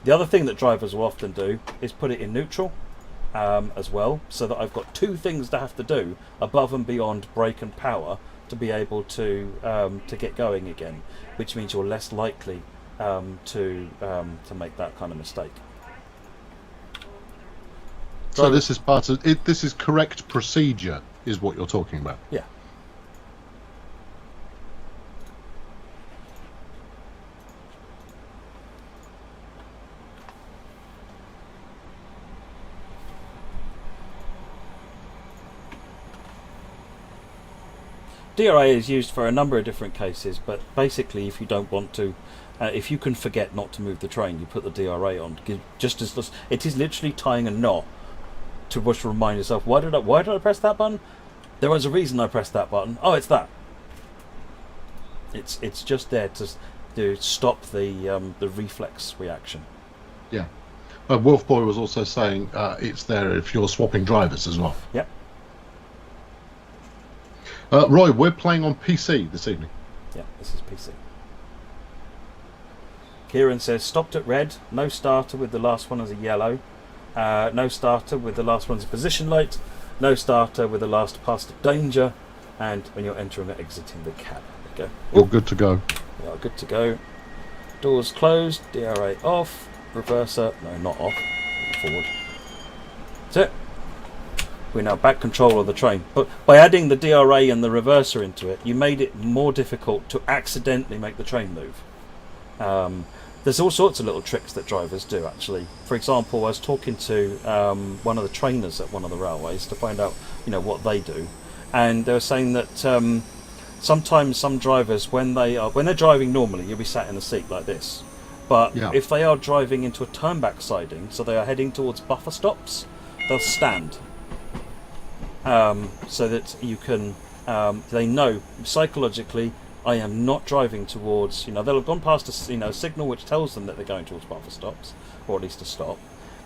The other thing that drivers will often do is put it in neutral as well, so that I've got 2 things to have to do above and beyond brake and power to be able to get going again, which means you're less likely to make that kind of mistake. So this is part of it. This is correct procedure, is what you're talking about. Yeah. DRA is used for a number of different cases, but basically if you don't want to, if you can forget not to move the train, you put the DRA on. Just as it is literally tying a knot to just remind yourself, why did I press that button? There was a reason I pressed that button. Oh, it's that. It's just there to stop the reflex reaction. Yeah. Wolfboy was also saying it's there if you're swapping drivers as well. Yep. Roy, we're playing on PC this evening. Yeah, this is PC. Kieran says, stopped at red, no starter with the last one as a yellow, no starter with the last one as a position light, no starter with the last past danger, and when you're entering or exiting the cab. There you go. All good to go. We are good to go. Doors closed, DRA off, reverser, no, not off, forward. That's it. We're now back control of the train. But by adding the DRA and the reverser into it, you made it more difficult to accidentally make the train move. There's all sorts of little tricks that drivers do, actually. For example, I was talking to one of the trainers at one of the railways to find out, what they do, and they were saying that sometimes some drivers, when they're driving normally, you'll be sat in the seat like this. But if they are driving into a turnback siding, so they are heading towards buffer stops, they'll stand. So that you can, they know psychologically, I am not driving towards, they'll have gone past a signal which tells them that they're going towards buffer stops, or at least a stop.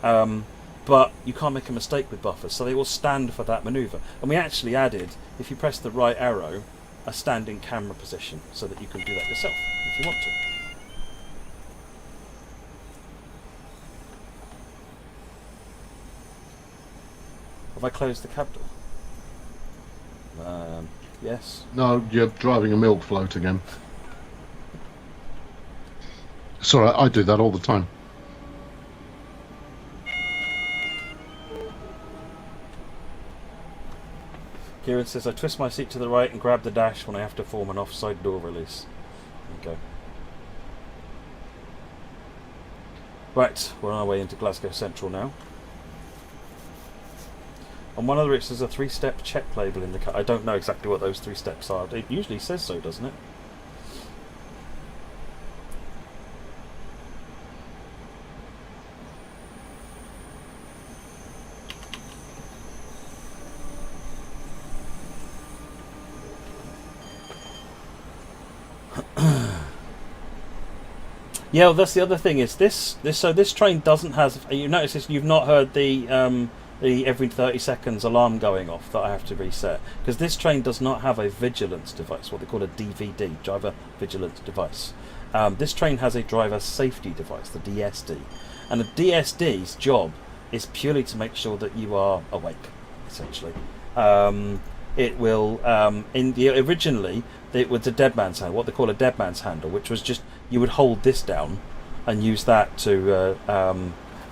But you can't make a mistake with buffers, so they will stand for that manoeuvre. And we actually added, if you press the right arrow, a standing camera position, so that you can do that yourself if you want to. Have I closed the cab door? Yes. No, you're driving a milk float again. Sorry, I do that all the time. Kieran says, I twist my seat to the right and grab the dash when I have to form an offside door release. There you go. Right, we're on our way into Glasgow Central now. On one of the routes there's a 3-step check label in the car. I don't know exactly what those 3 steps are. It usually says so, doesn't it? Yeah, well, that's the other thing. Is this train doesn't have. You notice this, you've not heard the every 30 seconds alarm going off that I have to reset, because this train does not have a vigilance device, what they call a DVD, driver vigilance device. This train has a driver safety device, the DSD, and the DSD's job is purely to make sure that you are awake, essentially. It will originally it was a dead man's handle, what they call a dead man's handle, which was just you would hold this down and use that to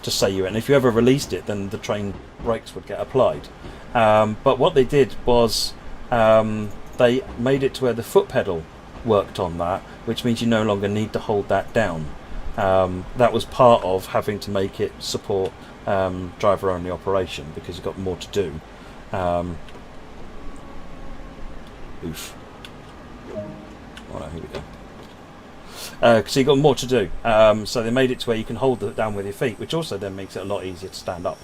say you. And if you ever released it, then the train brakes would get applied. But what they did was they made it to where the foot pedal worked on that, which means you no longer need to hold that down. That was part of having to make it support driver-only operation, because you've got more to do. Oof. Oh no, here we go. So you've got more to do. So they made it to where you can hold it down with your feet, which also then makes it a lot easier to stand up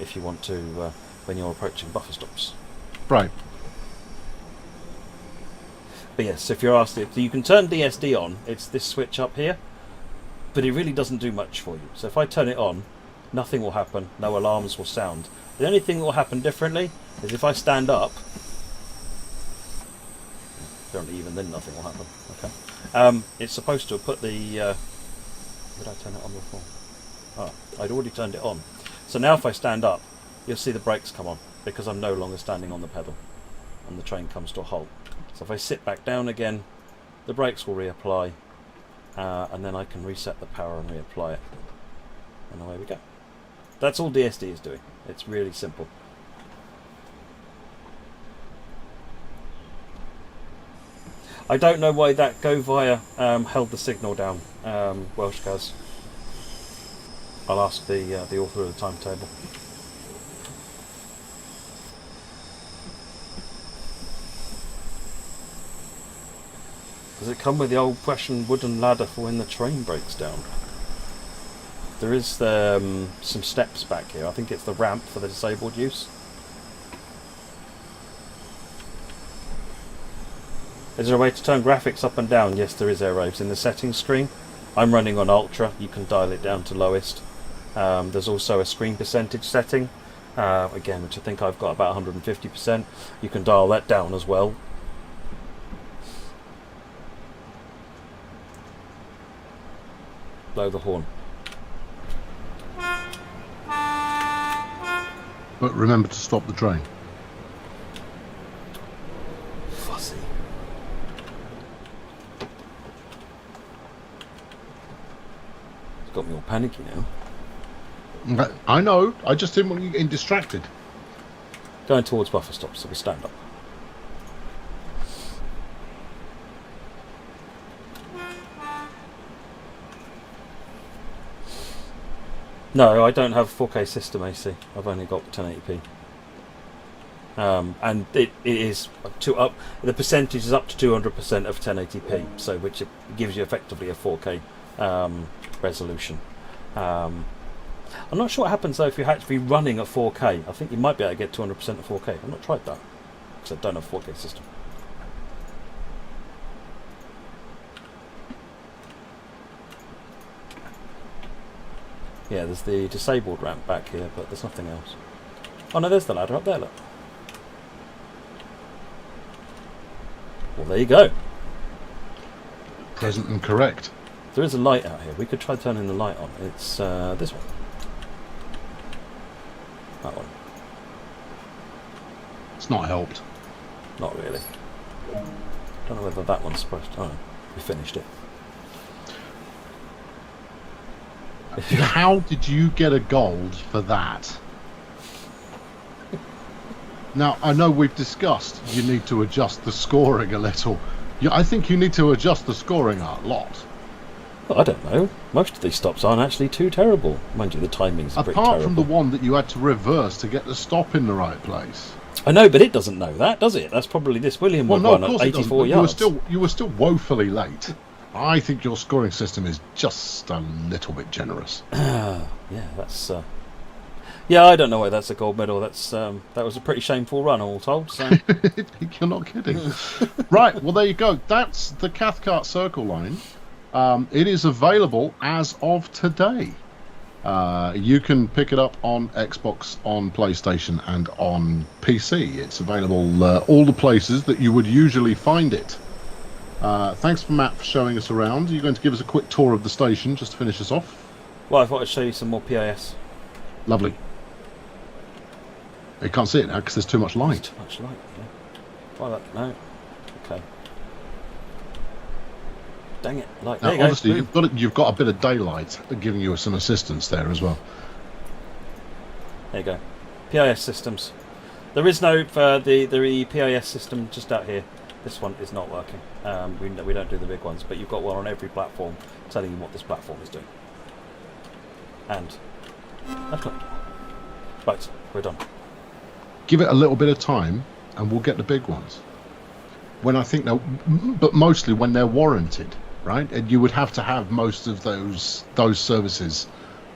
if you want to when you're approaching buffer stops. Right. But yes, if you're asked, you can turn DSD on. It's this switch up here, but it really doesn't do much for you. So if I turn it on, nothing will happen. No alarms will sound. The only thing that will happen differently is if I stand up. Apparently, even then, nothing will happen. Okay. It's supposed to put the. Did I turn it on before? Oh, I'd already turned it on. So now, if I stand up, you'll see the brakes come on because I'm no longer standing on the pedal, and the train comes to a halt. So if I sit back down again, the brakes will reapply, and then I can reset the power and reapply it, and away we go. That's all DSD is doing. It's really simple. I don't know why that go via held the signal down, Welsh Gaz. I'll ask the author of the timetable. Does it come with the old-fashioned wooden ladder for when the train breaks down? There is some steps back here. I think it's the ramp for the disabled use. Is there a way to turn graphics up and down? Yes, there is, Airwaves. In the settings screen, I'm running on Ultra. You can dial it down to lowest. There's also a screen percentage setting, again, which I think I've got about 150%. You can dial that down as well. Blow the horn. But remember to stop the train. Fussy. It's got me all panicky now. I know, I just didn't want you getting distracted. Going towards buffer stops, so we stand up. No, I don't have 4K system AC. I've only got 1080p. And it is up. The percentage is up to 200% of 1080p, so which it gives you effectively a 4K resolution. I'm not sure what happens though if you're actually running at 4K. I think you might be able to get 200% of 4K. I've not tried that because I don't have a 4K system. Yeah, there's the disabled ramp back here, but there's nothing else. Oh no, there's the ladder up there, look. Well, there you go. Present and correct. There is a light out here. We could try turning the light on. It's this one. That one. It's not helped. Not really. Don't know whether that one's supposed to... Oh, we finished it. How did you get a gold for that? Now, I know we've discussed you need to adjust the scoring a little. I think you need to adjust the scoring a lot. Well, I don't know. Most of these stops aren't actually too terrible. Mind you, the timing's pretty terrible. Apart from the one that you had to reverse to get the stop in the right place. I know, but it doesn't know that, does it? That's probably this William one at 84 yards. You were still woefully late. I think your scoring system is just a little bit generous. Yeah, that's... Yeah, I don't know why that's a gold medal. That's that was a pretty shameful run, all told. So. You're not kidding. Right, well, there you go. That's the Cathcart Circle Line. It is available as of today. You can pick it up on Xbox, on PlayStation, and on PC. It's available all the places that you would usually find it. Thanks for Matt for showing us around. Are you going to give us a quick tour of the station just to finish us off? Well, I thought I'd show you some more PIS. Lovely. You can't see it now because there's too much light. There's too much light, yeah. Well, no. Okay. Dang it. Light. Now, there you honestly, go. you've got a bit of daylight giving you some assistance there as well. There you go. PIS systems. There is no the PIS system just out here. This one is not working. We don't do the big ones, but you've got one on every platform telling you what this platform is doing. And a click. Right, we're done. Give it a little bit of time and we'll get the big ones. When I think they'll, but mostly when they're warranted, right? And you would have to have most of those services,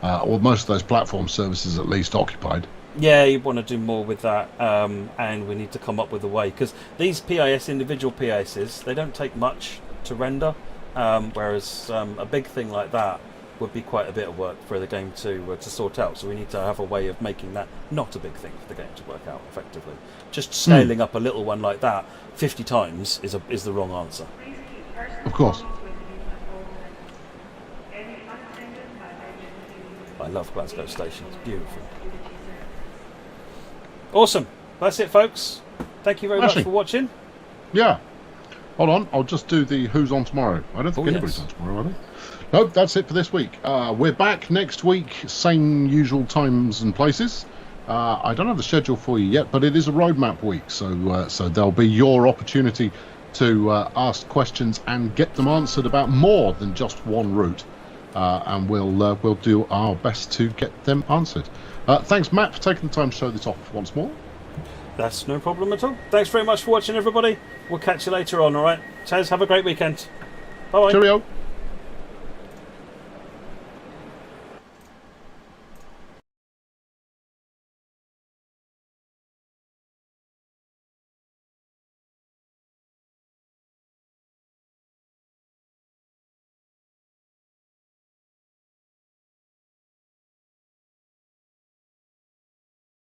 or most of those platform services at least occupied. Yeah, you want to do more with that, and we need to come up with a way, because these PIS, individual PISs, they don't take much to render, whereas a big thing like that would be quite a bit of work for the game to sort out. So we need to have a way of making that not a big thing for the game to work out effectively. Just scaling up a little one like that 50 times is the wrong answer. Of course. I love Glasgow Station. It's beautiful. Awesome. That's it, folks. Thank you very much for watching. Yeah. Hold on. I'll just do the who's on tomorrow. I don't think anybody's on tomorrow, are they? Nope, that's it for this week. We're back next week, same usual times and places. I don't have the schedule for you yet, but it is a roadmap week, so there'll be your opportunity to ask questions and get them answered about more than just one route, and we'll do our best to get them answered. Thanks, Matt, for taking the time to show this off once more. That's no problem at all. Thanks very much for watching, everybody. We'll catch you later on, alright? Cheers, have a great weekend. Bye-bye. Cheerio.